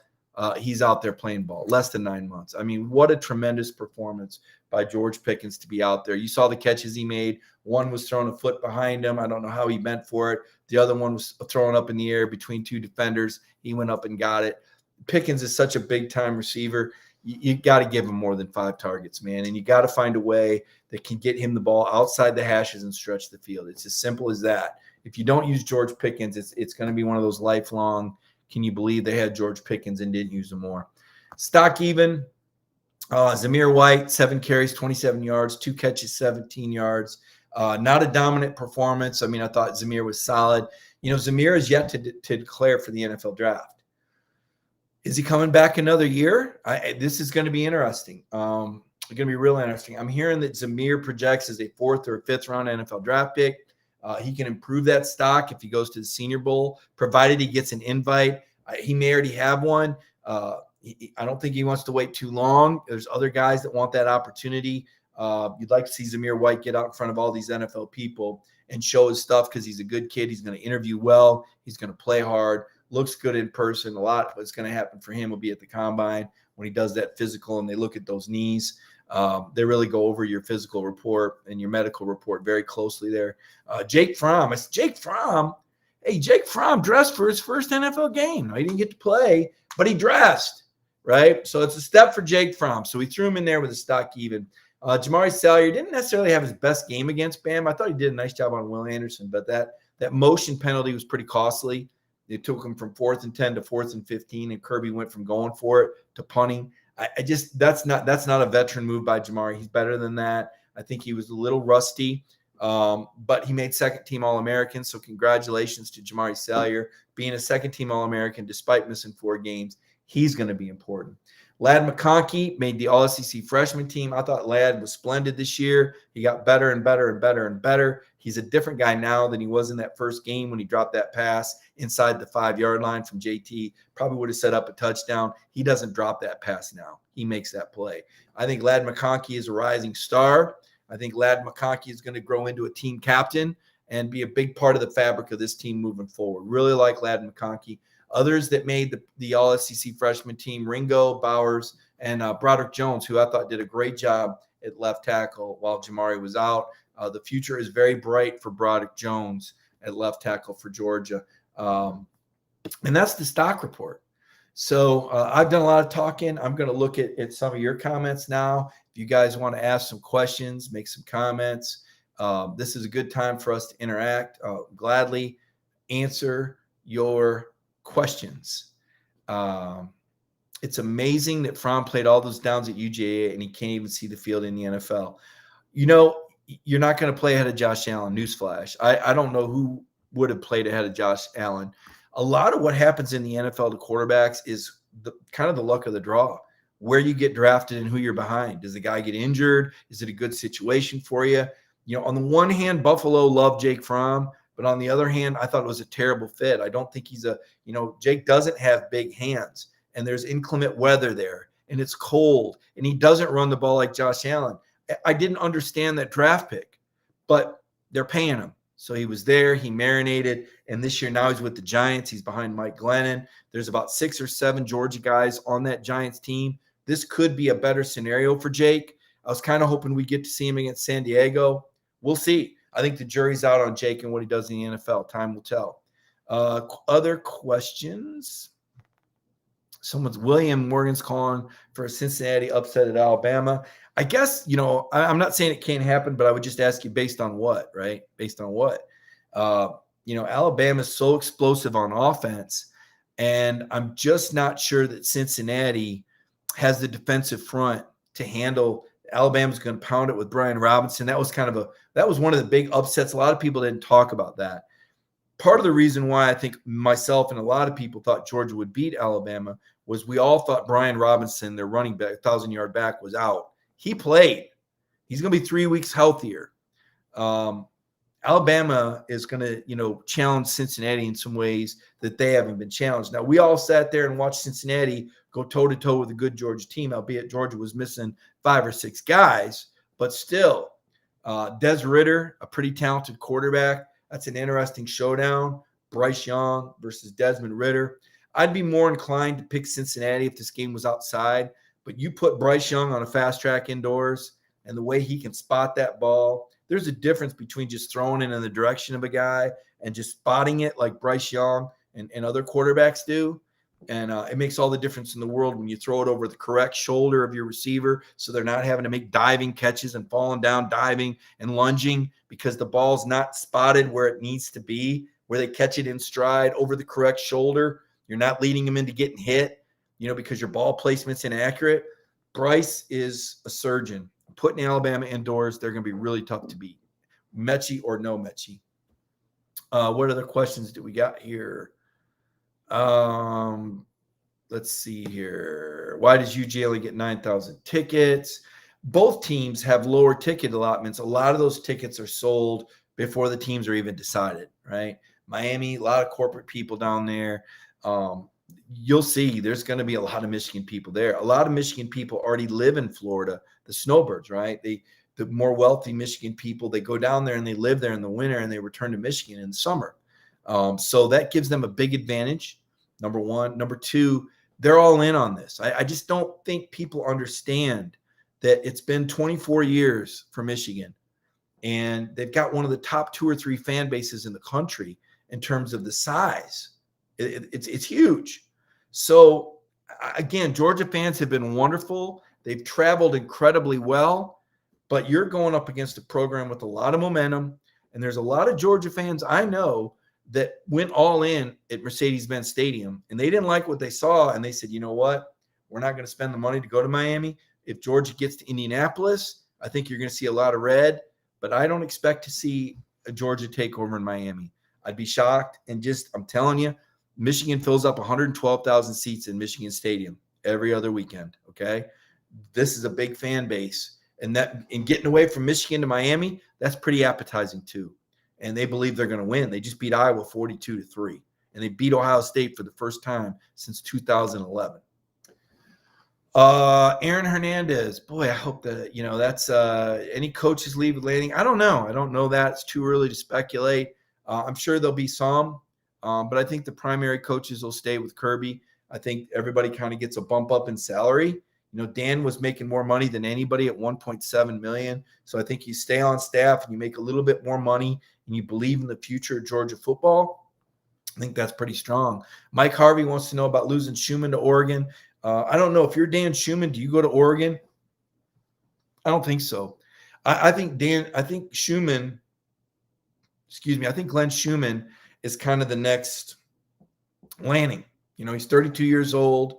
he's out there playing ball. Less than 9 months. I mean, what a tremendous performance by George Pickens to be out there. You saw the catches he made. One was thrown a foot behind him. I don't know how he bent for it. The other one was thrown up in the air between two defenders. He went up and got it. Pickens is such a big-time receiver. You got to give him more than 5 targets, man. And you got to find a way that can get him the ball outside the hashes and stretch the field. It's as simple as that. If you don't use George Pickens, it's going to be one of those lifelong, can you believe they had George Pickens and didn't use him more? Stock even. Zamir White, 7 carries, 27 yards, 2 catches, 17 yards. Not a dominant performance. I mean, I thought Zamir was solid. Zamir is yet to declare for the NFL draft. Is he coming back another year? This is going to be interesting. It's going to be real interesting. I'm hearing that Zamir projects as a 4th or 5th round NFL draft pick. He can improve that stock if he goes to the Senior Bowl, provided he gets an invite. He may already have one. I don't think he wants to wait too long. There's other guys that want that opportunity. You'd like to see Zamir White get out in front of all these NFL people and show his stuff because he's a good kid. He's going to interview well. He's going to play hard. Looks good in person. A lot what's going to happen for him will be at the combine when he does that physical and they look at those knees. They really go over your physical report and your medical report very closely there. Jake Fromm. Jake Fromm. Hey, Jake Fromm dressed for his first NFL game. Now, he didn't get to play, but he dressed, right? So it's a step for Jake Fromm. So we threw him in there with a stock even. Jamari Salyer didn't necessarily have his best game against Bam. I thought he did a nice job on Will Anderson, but that motion penalty was pretty costly. They took him from 4th and 10 to 4th and 15, and Kirby went from going for it to punting. That's not a veteran move by Jamari. He's better than that. I think he was a little rusty, but he made second-team All-American, so congratulations to Jamari Salyer. Being a second-team All-American despite missing 4 games, he's going to be important. Ladd McConkey made the All-SEC freshman team. I thought Ladd was splendid this year. He got better and better and better and better. He's a different guy now than he was in that first game when he dropped that pass inside the 5-yard line from JT. Probably would have set up a touchdown. He doesn't drop that pass now. He makes that play. I think Ladd McConkey is a rising star. I think Ladd McConkey is going to grow into a team captain and be a big part of the fabric of this team moving forward. Really like Ladd McConkey. Others that made the All-SEC freshman team, Ringo, Bowers, and Broderick Jones, who I thought did a great job at left tackle while Jamari was out. The future is very bright for Broderick Jones at left tackle for Georgia. And that's the stock report. So I've done a lot of talking. I'm going to look at some of your comments now. If you guys want to ask some questions, make some comments, This is a good time for us to interact. Gladly answer your questions. It's amazing that Fromm played all those downs at UGA and he can't even see the field in the NFL. You know, you're not going to play ahead of Josh Allen. Newsflash. I don't know who would have played ahead of Josh Allen. A lot of what happens in the NFL to quarterbacks is kind of the luck of the draw, where you get drafted and who you're behind. Does the guy get injured? Is it a good situation for you? You know, on the one hand, Buffalo loved Jake Fromm, but on the other hand, I thought it was a terrible fit. I don't think Jake doesn't have big hands, and there's inclement weather there, and it's cold, and he doesn't run the ball like Josh Allen. I didn't understand that draft pick, but they're paying him. So he was there, he marinated, and this year now he's with the Giants. He's behind Mike Glennon. There's about 6 or 7 Georgia guys on that Giants team. This could be a better scenario for Jake. I was kind of hoping we get to see him against San Diego. We'll see. I think the jury's out on Jake and what he does in the NFL. Time will tell. Other questions? William Morgan's calling for a Cincinnati upset at Alabama. I guess, I'm not saying it can't happen, but I would just ask you based on what, right? Based on what? Alabama's so explosive on offense, and I'm just not sure that Cincinnati has the defensive front to handle. Alabama's going to pound it with Brian Robinson. That was one of the big upsets. A lot of people didn't talk about that. Part of the reason why I think myself and a lot of people thought Georgia would beat Alabama was we all thought Brian Robinson, their running back, 1,000-yard back, was out. He played. He's going to be 3 weeks healthier. Alabama is going to, challenge Cincinnati in some ways that they haven't been challenged. Now, we all sat there and watched Cincinnati go toe-to-toe with a good Georgia team, albeit Georgia was missing 5 or 6 guys. But still, Des Ridder, a pretty talented quarterback. That's an interesting showdown. Bryce Young versus Desmond Ridder. I'd be more inclined to pick Cincinnati if this game was outside. But you put Bryce Young on a fast track indoors, and the way he can spot that ball, there's a difference between just throwing it in the direction of a guy and just spotting it like Bryce Young and other quarterbacks do. And it makes all the difference in the world when you throw it over the correct shoulder of your receiver so they're not having to make diving catches and falling down, diving and lunging because the ball's not spotted where it needs to be, where they catch it in stride over the correct shoulder. You're not leading them into getting hit, because your ball placement's inaccurate. Bryce is a surgeon. Putting Alabama indoors, they're going to be really tough to beat. Mechie or no Mechie. What other questions do we got here? Let's see here. Why does UGA only get 9,000 tickets? Both teams have lower ticket allotments. A lot of those tickets are sold before the teams are even decided, right? Miami, a lot of corporate people down there. You'll see there's going to be a lot of Michigan people there. A lot of Michigan people already live in Florida, the snowbirds, right? The more wealthy Michigan people, they go down there and they live there in the winter and they return to Michigan in the summer. So that gives them a big advantage, number one. Number two, they're all in on this. I just don't think people understand that it's been 24 years for Michigan, and they've got one of the top 2 or 3 fan bases in the country in terms of the size. It's huge. So, again, Georgia fans have been wonderful. They've traveled incredibly well, but you're going up against a program with a lot of momentum, and there's a lot of Georgia fans I know that went all in at Mercedes-Benz Stadium, and they didn't like what they saw, and they said, you know what? We're not going to spend the money to go to Miami. If Georgia gets to Indianapolis, I think you're going to see a lot of red, but I don't expect to see a Georgia takeover in Miami. I'd be shocked, and I'm telling you, Michigan fills up 112,000 seats in Michigan Stadium every other weekend, okay? This is a big fan base, and getting away from Michigan to Miami, that's pretty appetizing too. And they believe they're going to win. They just beat Iowa 42-3, and they beat Ohio State for the first time since 2011. Aaron Hernandez, boy, I hope that, that's any coaches leave with Lanning. I don't know that. It's too early to speculate. I'm sure there'll be some. But I think the primary coaches will stay with Kirby. I think everybody kind of gets a bump up in salary. Dan was making more money than anybody at $1.7 million. So I think you stay on staff and you make a little bit more money and you believe in the future of Georgia football. I think that's pretty strong. Mike Harvey wants to know about losing Schumann to Oregon. I don't know. If you're Dan Schumann, do you go to Oregon? I don't think so. I think Schumann, I think Glenn Schumann is kind of the next Lanning. He's 32 years old.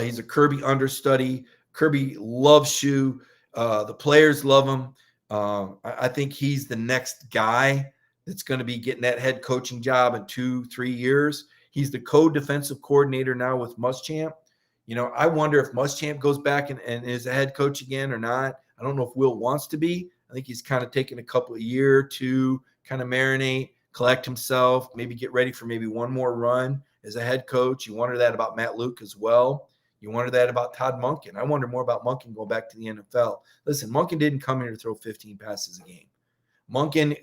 He's a Kirby understudy. Kirby loves Shu. The players love him. I think he's the next guy that's going to be getting that head coaching job in 2-3 years. He's the co-defensive coordinator now with Muschamp. I wonder if Muschamp goes back and is a head coach again or not. I don't know if Will wants to be. I think he's kind of taking a couple of year to kind of marinate, collect himself, maybe get ready for maybe one more run as a head coach. You wonder that about Matt Luke as well. You wonder that about Todd Monken. I wonder more about Monken going back to the NFL. Listen, Monken didn't come here to throw 15 passes a game. Monken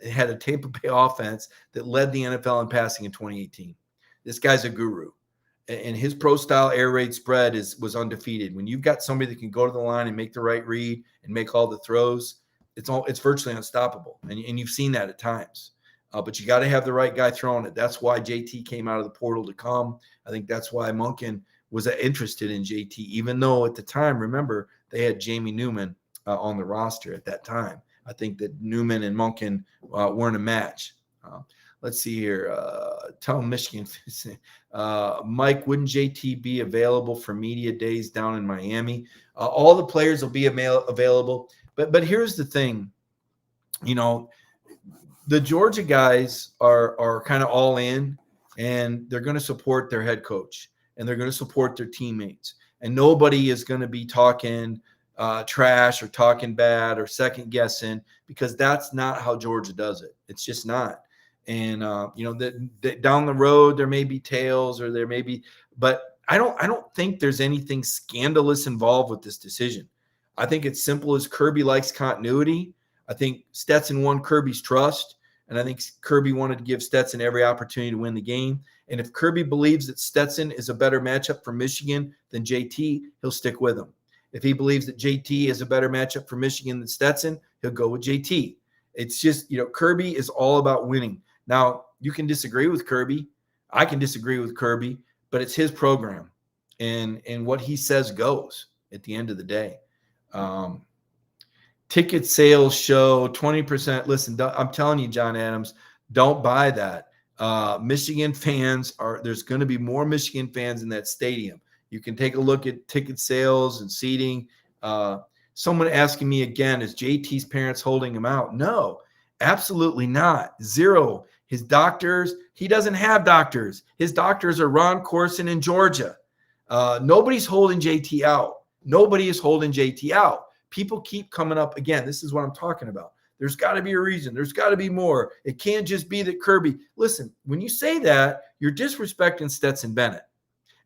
had a Tampa Bay offense that led the NFL in passing in 2018. This guy's a guru. And his pro-style air raid spread was undefeated. When you've got somebody that can go to the line and make the right read and make all the throws, it's virtually unstoppable. And you've seen that at times. But you got to have the right guy throwing it. That's why JT came out of the portal to come. I think that's why Monken was interested in JT, even though at the time, remember, they had Jamie Newman on the roster at that time. I think that Newman and Monken weren't a match. Let's see here. Tell Michigan, Mike, wouldn't JT be available for media days down in Miami? All the players will be available. But here's the thing. The Georgia guys are kind of all in, and they're going to support their head coach, and they're going to support their teammates. And nobody is going to be talking trash or talking bad or second guessing, because that's not how Georgia does it. It's just not. And that down the road there may be tales, or there may be, but I don't think there's anything scandalous involved with this decision. I think it's simple as Kirby likes continuity. I think Stetson won Kirby's trust, and I think Kirby wanted to give Stetson every opportunity to win the game. And if Kirby believes that Stetson is a better matchup for Michigan than JT, he'll stick with him. If he believes that JT is a better matchup for Michigan than Stetson, he'll go with JT. It's just, Kirby is all about winning. Now, you can disagree with Kirby. I can disagree with Kirby, but it's his program. And what he says goes at the end of the day. Ticket sales show 20%. Listen, I'm telling you, John Adams, don't buy that. Michigan fans there's going to be more Michigan fans in that stadium. You can take a look at ticket sales and seating. Someone asking me again, is JT's parents holding him out? No, absolutely not. Zero. His doctors, he doesn't have doctors. His doctors are Ron Corson in Georgia. Nobody's holding JT out. Nobody is holding JT out. People keep coming up again. This is what I'm talking about. There's got to be a reason. There's got to be more. It can't just be that Kirby. Listen, when you say that, you're disrespecting Stetson Bennett.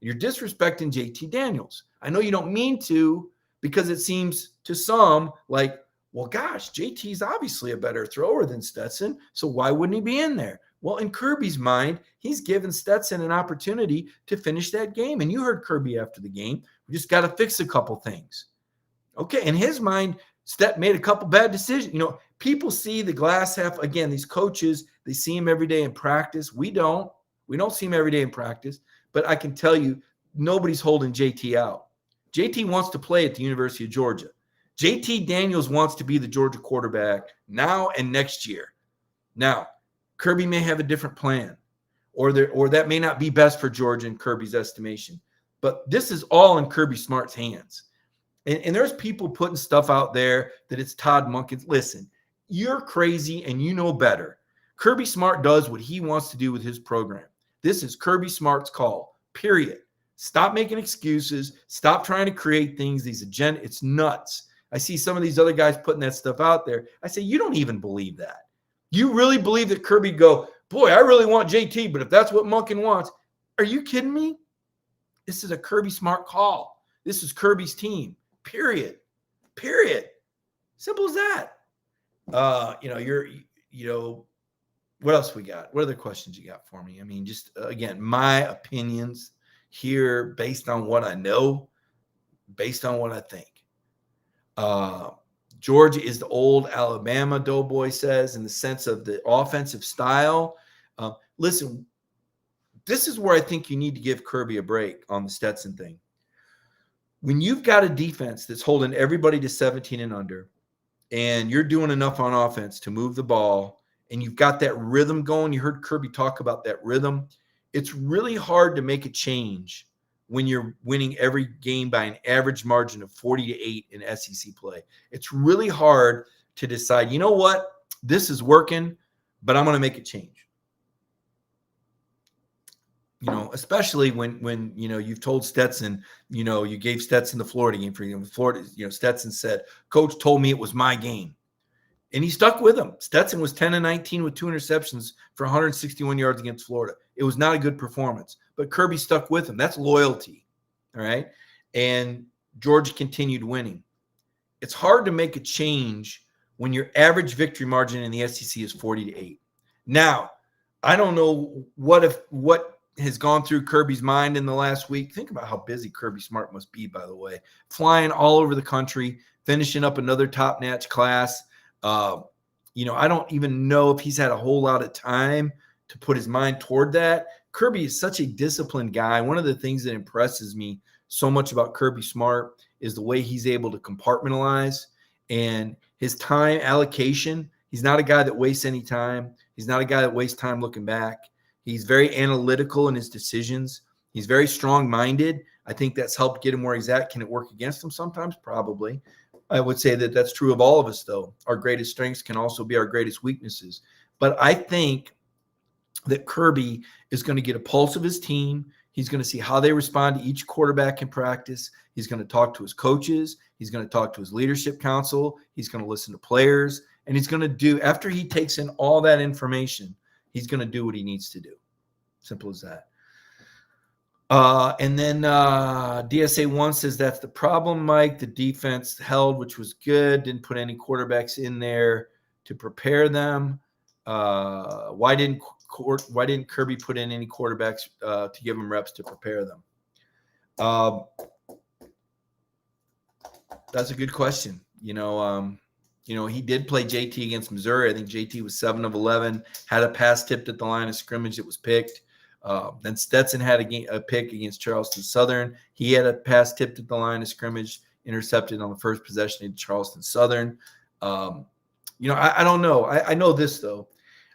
You're disrespecting JT Daniels. I know you don't mean to, because it seems to some like, well, gosh, JT's obviously a better thrower than Stetson, so why wouldn't he be in there? Well, in Kirby's mind, he's given Stetson an opportunity to finish that game. And you heard Kirby after the game. We just got to fix a couple things. Okay, in his mind, Stet made a couple bad decisions. People see the glass half. Again, these coaches, they see him every day in practice. We don't see him every day in practice. But I can tell you, nobody's holding JT out. JT wants to play at the University of Georgia. JT Daniels wants to be the Georgia quarterback now and next year. Now, Kirby may have a different plan, or that may not be best for Georgia in Kirby's estimation. But this is all in Kirby Smart's hands. And there's people putting stuff out there that it's Todd Monken. Listen, you're crazy and you know better. Kirby Smart does what he wants to do with his program. This is Kirby Smart's call, period. Stop making excuses. Stop trying to create things. It's nuts. I see some of these other guys putting that stuff out there. I say, you don't even believe that. You really believe that Kirby go, boy, I really want JT, but if that's what Monken wants, are you kidding me? This is a Kirby Smart call. This is Kirby's team, period. Simple as that. What else we got? What other questions you got for me? I mean, just, again, my opinions here based on what I know, based on what I think. Georgia is the old Alabama, Doughboy says, in the sense of the offensive style. Listen, this is where I think you need to give Kirby a break on the Stetson thing. When you've got a defense that's holding everybody to 17 and under, and you're doing enough on offense to move the ball, and you've got that rhythm going. You heard Kirby talk about that rhythm. It's really hard to make a change when you're winning every game by an average margin of 40-8 in SEC play. It's really hard to decide, you know what, this is working, but I'm going to make a change. Especially when you've told Stetson, you gave Stetson the Florida game for Florida. Stetson said, "Coach told me it was my game," and he stuck with him. Stetson was 10-19 with 2 interceptions for 161 yards against Florida. It was not a good performance, but Kirby stuck with him. That's loyalty, all right? And Georgia continued winning. It's hard to make a change when your average victory margin in the SEC is 40-8. Now, I don't know what has gone through Kirby's mind in the last week. Think about how busy Kirby Smart must be, by the way. Flying all over the country, finishing up another top-notch class. I don't even know if he's had a whole lot of time to put his mind toward that. Kirby is such a disciplined guy. One of the things that impresses me so much about Kirby Smart is the way he's able to compartmentalize and his time allocation. He's not a guy that wastes any time. He's not a guy that wastes time looking back. He's very analytical in his decisions. He's very strong-minded. I think that's helped get him where he's at. Can it work against him sometimes? Probably. I would say that that's true of all of us, though. Our greatest strengths can also be our greatest weaknesses. But I think that Kirby is going to get a pulse of his team. He's going to see how they respond to each quarterback in practice. He's going to talk to his coaches. He's going to talk to his leadership council. He's going to listen to players. And he's going to do, after he takes in all that information, he's going to do what he needs to do. Simple as that. And then DSA 1 says that's the problem, Mike. The defense held, which was good. Didn't put any quarterbacks in there to prepare them. Why didn't Kirby put in any quarterbacks to give them reps to prepare them? That's a good question. He did play JT against Missouri. I think JT was 7 of 11, had a pass tipped at the line of scrimmage that was picked. Then Stetson had a pick against Charleston Southern. He had a pass tipped at the line of scrimmage, intercepted on the first possession of Charleston Southern. I don't know. I know this, though.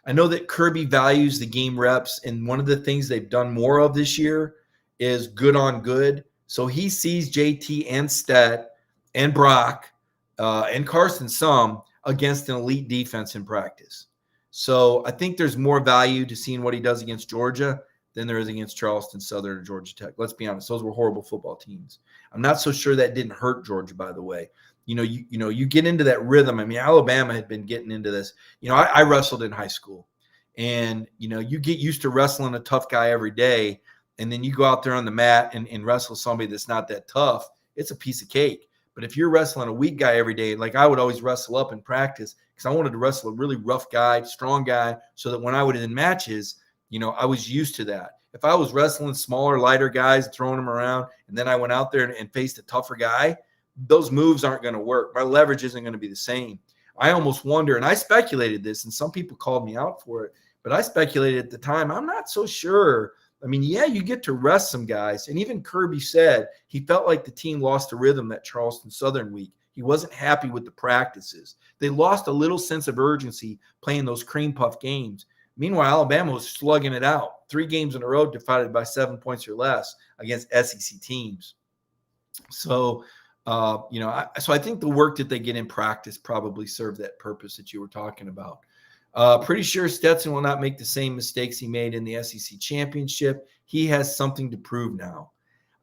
I know that Kirby values the game reps, and one of the things they've done more of this year is good on good. So he sees JT and Stet and Brock and Carson some against an elite defense in practice. So I think there's more value to seeing what he does against Georgia than there is against Charleston Southern or Georgia Tech. Let's be honest; those were horrible football teams. I'm not so sure that didn't hurt Georgia, by the way. You get into that rhythm. I mean, Alabama had been getting into this. I wrestled in high school, and you get used to wrestling a tough guy every day, and then you go out there on the mat and wrestle somebody that's not that tough. It's a piece of cake. But if you're wrestling a weak guy every day, like I would always wrestle up in practice because I wanted to wrestle a really rough guy, strong guy, so that when I would in matches, I was used to that. If I was wrestling smaller, lighter guys, throwing them around, and then I went out there and faced a tougher guy, those moves aren't going to work. My leverage isn't going to be the same. I almost wonder, and I speculated this, and some people called me out for it, but I speculated at the time, I'm not so sure. I mean, yeah, you get to rest some guys. And even Kirby said he felt like the team lost the rhythm that Charleston Southern week. He wasn't happy with the practices. They lost a little sense of urgency playing those cream puff games. Meanwhile, Alabama was slugging it out. 3 games in a row divided by 7 points or less against SEC teams. So, I think the work that they get in practice probably served that purpose that you were talking about. Pretty sure Stetson will not make the same mistakes he made in the SEC championship. He has something to prove now.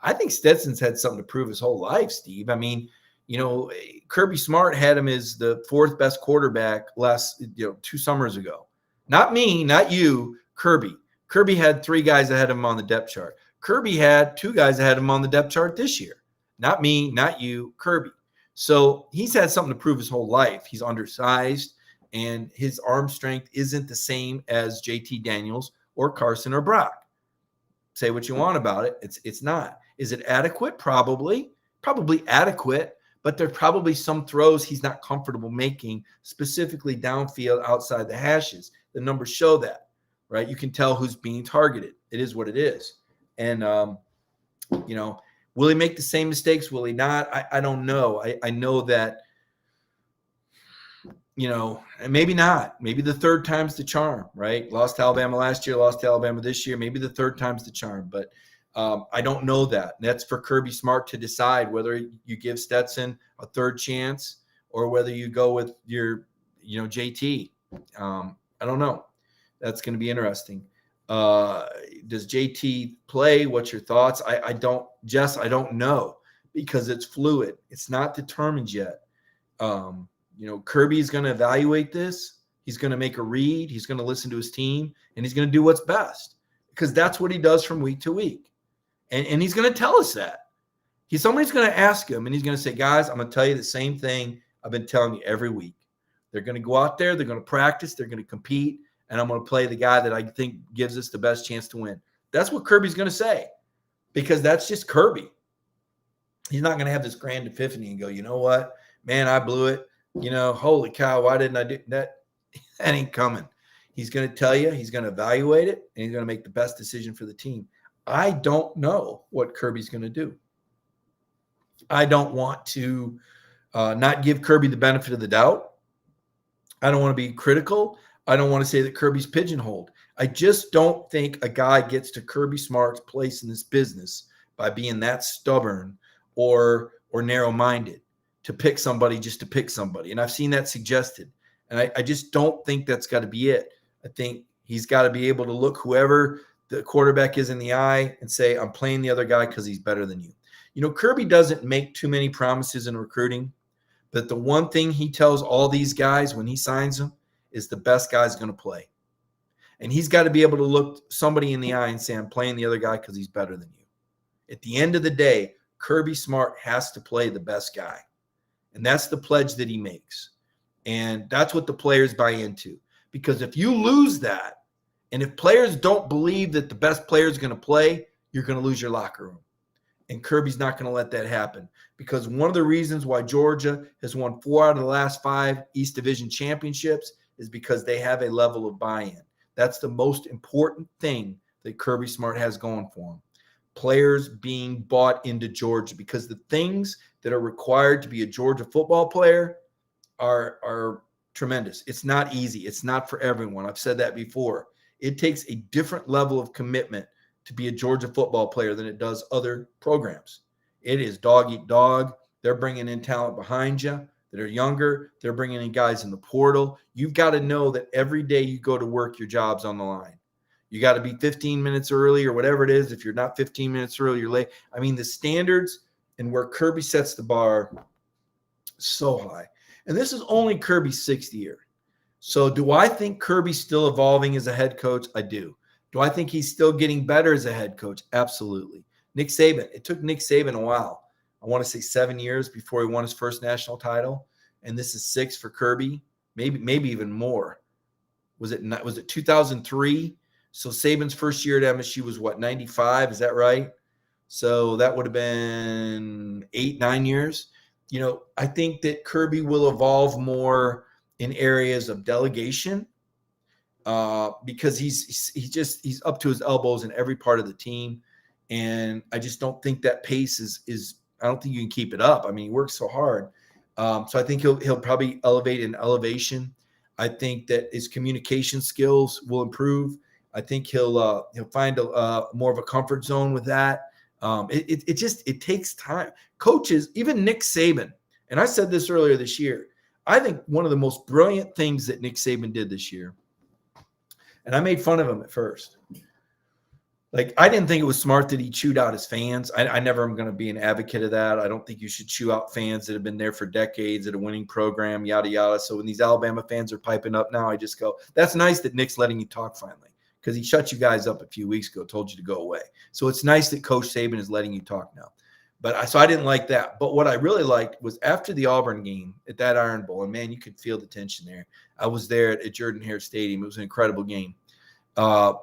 I think Stetson's had something to prove his whole life, Steve. I mean, Kirby Smart had him as the 4th best quarterback 2 summers ago. Not me, not you, Kirby. Kirby had 3 guys ahead of him on the depth chart. Kirby had 2 guys ahead of him on the depth chart this year. Not me, not you, Kirby. So he's had something to prove his whole life. He's undersized, and his arm strength isn't the same as JT Daniels or Carson or Brock. Say what you want about it. It's not. Is it adequate? Probably adequate, but there are probably some throws he's not comfortable making, specifically downfield outside the hashes. The numbers show that, right? You can tell who's being targeted. It is what it is. And, will he make the same mistakes? Will he not? I don't know. I know that and maybe not. Maybe the third time's the charm, right? Lost to Alabama last year, lost to Alabama this year. Maybe the third time's the charm, but I don't know that. And that's for Kirby Smart to decide whether you give Stetson a third chance or whether you go with your, JT. I don't know. That's going to be interesting. Does JT play? What's your thoughts? I don't know because it's fluid. It's not determined yet. Kirby's going to evaluate this. He's going to make a read. He's going to listen to his team, and he's going to do what's best because that's what he does from week to week. And he's going to tell us that. Somebody's going to ask him, and he's going to say, guys, I'm going to tell you the same thing I've been telling you every week. They're going to go out there. They're going to practice. They're going to compete, and I'm going to play the guy that I think gives us the best chance to win. That's what Kirby's going to say because that's just Kirby. He's not going to have this grand epiphany and go, you know what, man, I blew it. Holy cow, why didn't I do that? That ain't coming. He's going to tell you, he's going to evaluate it, and he's going to make the best decision for the team. I don't know what Kirby's going to do. I don't want to not give Kirby the benefit of the doubt. I don't want to be critical. I don't want to say that Kirby's pigeonholed. I just don't think a guy gets to Kirby Smart's place in this business by being that stubborn or narrow-minded to pick somebody just to pick somebody. And I've seen that suggested. And I just don't think that's got to be it. I think he's got to be able to look whoever the quarterback is in the eye and say, I'm playing the other guy because he's better than you. Kirby doesn't make too many promises in recruiting, but the one thing he tells all these guys when he signs them is the best guy's going to play. And he's got to be able to look somebody in the eye and say, I'm playing the other guy because he's better than you. At the end of the day, Kirby Smart has to play the best guy. And that's the pledge that he makes. And that's what the players buy into. Because if you lose that, and if players don't believe that the best player is going to play, you're going to lose your locker room. And Kirby's not going to let that happen. Because one of the reasons why Georgia has won 4 out of the last 5 East Division championships is because they have a level of buy-in. That's the most important thing that Kirby Smart has going for him. Players being bought into Georgia, because the things that are required to be a Georgia football player are tremendous. It's not easy. It's not for everyone. I've said that before. It takes a different level of commitment to be a Georgia football player than it does other programs. It is dog eat dog. They're bringing in talent behind you that are younger. They're bringing in guys in the portal. You've got to know that every day you go to work, your job's on the line. You got to be 15 minutes early or whatever it is. If you're not 15 minutes early, you're late. I mean, the standards and where Kirby sets the bar so high. And this is only Kirby's 6th year. So do I think Kirby's still evolving as a head coach? I do. Do I think he's still getting better as a head coach? Absolutely. Nick Saban, it took Nick Saban a while. I want to say 7 years before he won his first national title. And this is 6 for Kirby, maybe even more. Was it 2003? So Saban's first year at MSU was what, 95? Is that right? So that would have been 8-9 years. I think that Kirby will evolve more in areas of delegation because he's up to his elbows in every part of the team. And I just don't think that pace is I don't think you can keep it up. I mean, he works so hard. So I think he'll probably elevate in elevation. I think that his communication skills will improve. I think he'll find more of a comfort zone with that. It takes time. Coaches, even Nick Saban, and I said this earlier this year, I think one of the most brilliant things that Nick Saban did this year, and I made fun of him at first. Like, I didn't think it was smart that he chewed out his fans. I never am going to be an advocate of that. I don't think you should chew out fans that have been there for decades at a winning program, yada, yada. So when these Alabama fans are piping up now, I just go, that's nice that Nick's letting you talk finally, because he shut you guys up a few weeks ago, told you to go away. So it's nice that Coach Saban is letting you talk now. So I didn't like that. But what I really liked was after the Auburn game at that Iron Bowl, and, man, you could feel the tension there. I was there at Jordan-Hare Stadium. It was an incredible game.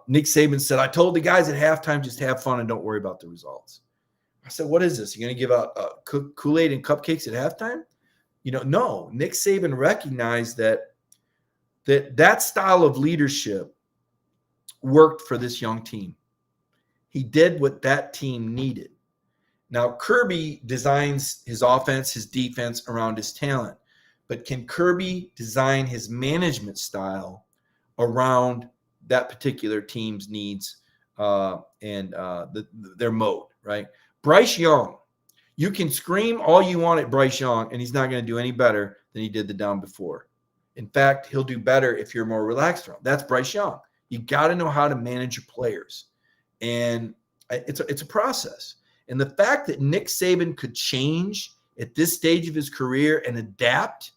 Nick Saban said, I told the guys at halftime, just have fun and don't worry about the results. I said, what is this? You're going to give out Kool-Aid and cupcakes at halftime? No. Nick Saban recognized that style of leadership worked for this young team. He did what that team needed. Now, Kirby designs his offense, his defense around his talent. but can Kirby design his management style around that particular team's needs and their mode, right? Bryce Young, you can scream all you want at Bryce Young, and he's not going to do any better than he did the down before. In fact, he'll do better if you're more relaxed around. That's Bryce Young. You got to know how to manage your players, and it's a process. And the fact that Nick Saban could change at this stage of his career and adapt,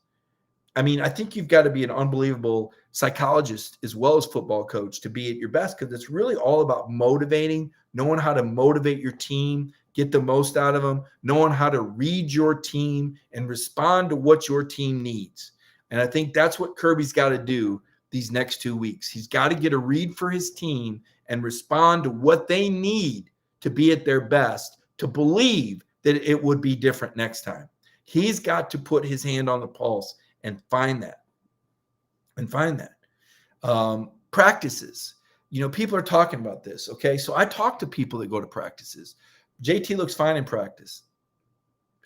I mean, I think you've got to be an unbelievable psychologist as well as football coach to be at your best, because it's really all about motivating, knowing how to motivate your team, get the most out of them, knowing how to read your team and respond to what your team needs. And I think that's what Kirby's got to do these next 2 weeks. He's got to get a read for his team and respond to what they need to be at their best, to believe that it would be different next time. He's got to put his hand on the pulse and find that. Practices. You know, people are talking about this, okay? So I talk to people that go to practices. JT looks fine in practice.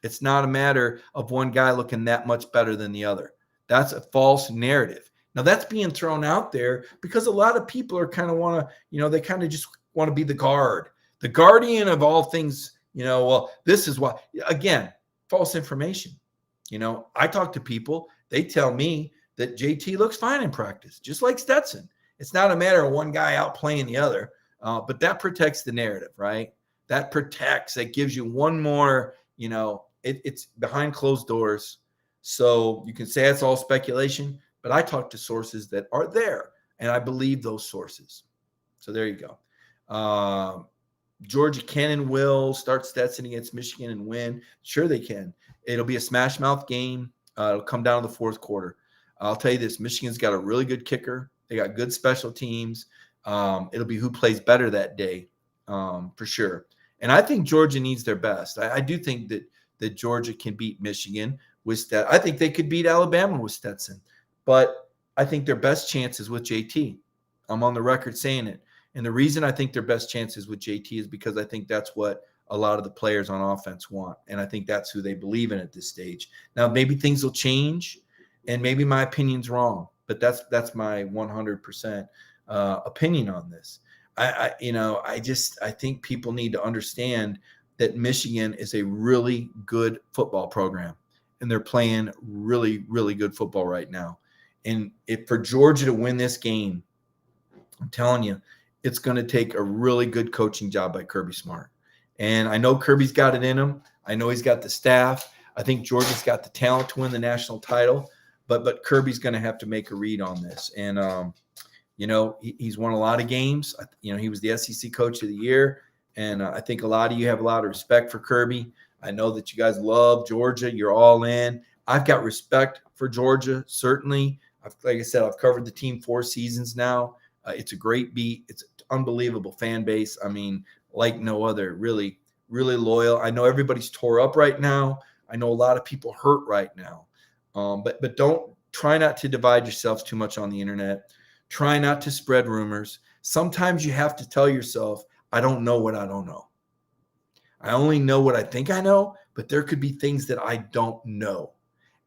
It's not a matter of one guy looking that much better than the other. That's a false narrative. Now, that's being thrown out there because a lot of people are kind of want to, you know, they kind of just want to be the guardian of all things, you know, well, this is why, again, false information. You know, I talk to people, they tell me that JT looks fine in practice, just like Stetson. It's not a matter of one guy outplaying the other, but that protects the narrative, right? That gives you one more, you know, it's behind closed doors. So you can say it's all speculation, but I talk to sources that are there, and I believe those sources. So there you go. Georgia can and will start Stetson against Michigan and win. Sure they can. It'll be a smash mouth game. It'll come down to the fourth quarter. I'll tell you this, Michigan's got a really good kicker. They got good special teams. It'll be who plays better that day, for sure. And I think Georgia needs their best. I do think that Georgia can beat Michigan with Stetson. I think they could beat Alabama with Stetson. But I think their best chance is with JT. I'm on the record saying it. And the reason I think their best chance is with JT is because I think that's what a lot of the players on offense want. And I think that's who they believe in at this stage. Now, maybe things will change, and maybe my opinion's wrong, but that's my 100% opinion on this. I think people need to understand that Michigan is a really good football program, and they're playing really, really good football right now. And if for Georgia to win this game, I'm telling you, it's going to take a really good coaching job by Kirby Smart. And I know Kirby's got it in him. I know he's got the staff. I think Georgia's got the talent to win the national title, but Kirby's going to have to make a read on this. And, you know, he's won a lot of games. You know, he was the SEC Coach of the Year. And I think a lot of you have a lot of respect for Kirby. I know that you guys love Georgia. You're all in. I've got respect for Georgia, certainly. Like I said, I've covered the team 4 seasons now. It's a great beat. It's an unbelievable fan base. I mean, like no other, really, really loyal. I know everybody's tore up right now. I know a lot of people hurt right now. But try not to divide yourselves too much on the internet. Try not to spread rumors. Sometimes you have to tell yourself, I don't know what I don't know. I only know what I think I know, but there could be things that I don't know.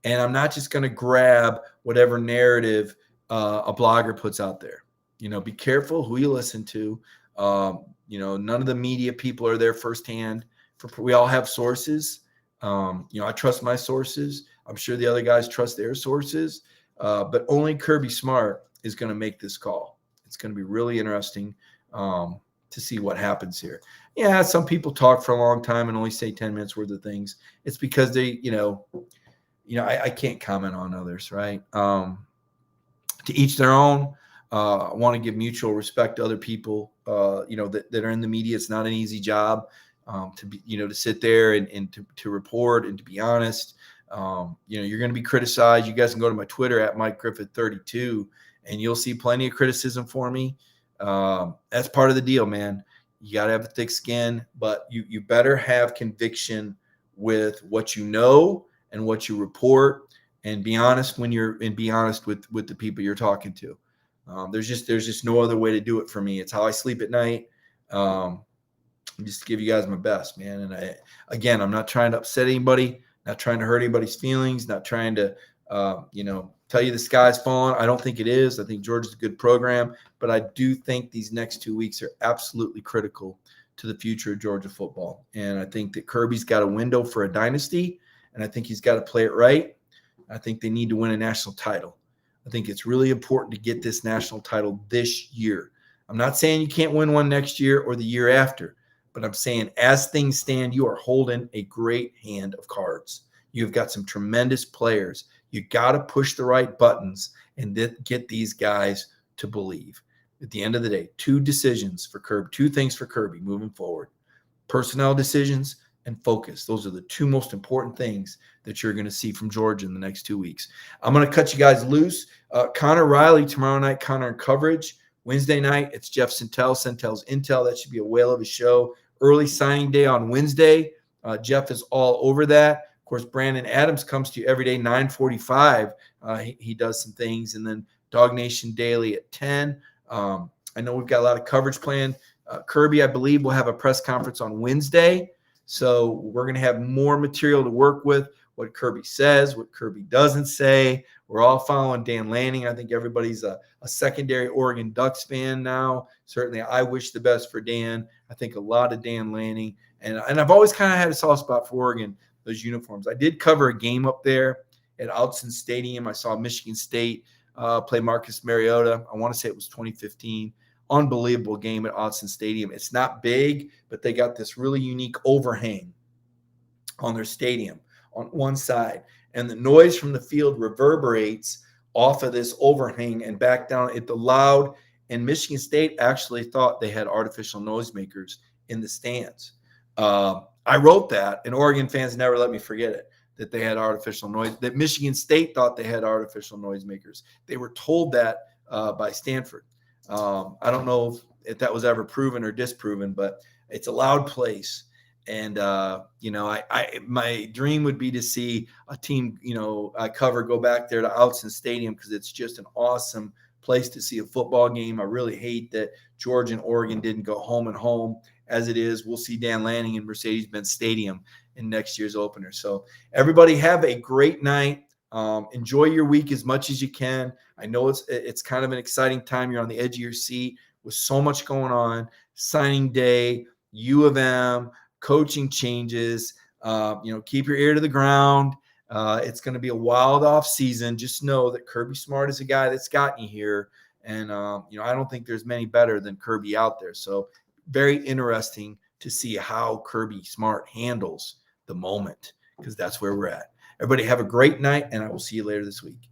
And I'm not just going to grab whatever narrative a blogger puts out there. You know, be careful who you listen to. You know, none of the media people are there firsthand. We all have sources. You know, I trust my sources. I'm sure the other guys trust their sources. But only Kirby Smart is going to make this call. It's going to be really interesting to see what happens here. Yeah, some people talk for a long time and only say 10 minutes worth of things. It's because they, I can't comment on others, right? To each their own. I want to give mutual respect to other people, that are in the media. It's not an easy job to be, to sit there and to report and to be honest. You're going to be criticized. You guys can go to my Twitter at Mike Griffith 32 and you'll see plenty of criticism for me. That's part of the deal, man. You got to have a thick skin, but you better have conviction with what you know and what you report, and be honest be honest with the people you're talking to. There's just no other way to do it for me. It's how I sleep at night. Just to give you guys my best, man. And I'm not trying to upset anybody, not trying to hurt anybody's feelings, not trying to tell you the sky's falling. I don't think it is. I think Georgia's a good program, but I do think these next 2 weeks are absolutely critical to the future of Georgia football. And I think that Kirby's got a window for a dynasty, and I think he's got to play it right. I think they need to win a national title. I think it's really important to get this national title this year. I'm not saying you can't win one next year or the year after, but I'm saying as things stand, you are holding a great hand of cards. You've got some tremendous players. You got to push the right buttons and get these guys to believe. At the end of the day, two things for Kirby moving forward: personnel decisions and focus. Those are the two most important things that you're going to see from Georgia in the next 2 weeks. I'm going to cut you guys loose. Connor Riley tomorrow night, Connor in coverage. Wednesday night, it's Jeff Centell's Intel. That should be a whale of a show. Early signing day on Wednesday. Jeff is all over that. Of course, Brandon Adams comes to you every day, 9:45. He does some things. And then Dog Nation Daily at 10. I know we've got a lot of coverage planned. Kirby, I believe, will have a press conference on Wednesday. So we're going to have more material to work with, what Kirby says, what Kirby doesn't say. We're all following Dan Lanning. I think everybody's a secondary Oregon Ducks fan now. Certainly, I wish the best for Dan. I think a lot of Dan Lanning. And I've always kind of had a soft spot for Oregon, those uniforms. I did cover a game up there at Autzen Stadium. I saw Michigan State play Marcus Mariota. I want to say it was 2015. Unbelievable game at Autzen Stadium. It's not big, but they got this really unique overhang on their stadium on one side. And the noise from the field reverberates off of this overhang and back down at the loud. And Michigan State actually thought they had artificial noisemakers in the stands. I wrote that, and Oregon fans never let me forget it, that they had artificial noise, that Michigan State thought they had artificial noisemakers. They were told that by Stanford. I don't know if that was ever proven or disproven, but it's a loud place. And, my dream would be to see a team, I cover, go back there to Autzen Stadium, because it's just an awesome place to see a football game. I really hate that Georgia and Oregon didn't go home and home. As it is, we'll see Dan Lanning in Mercedes-Benz Stadium in next year's opener. So everybody have a great night. Enjoy your week as much as you can. I know it's kind of an exciting time. You're on the edge of your seat with so much going on. Signing day, U of M, coaching changes. Keep your ear to the ground. It's going to be a wild off season. Just know that Kirby Smart is a guy that's gotten you here. And, I don't think there's many better than Kirby out there. So very interesting to see how Kirby Smart handles the moment, because that's where we're at. Everybody have a great night, and I will see you later this week.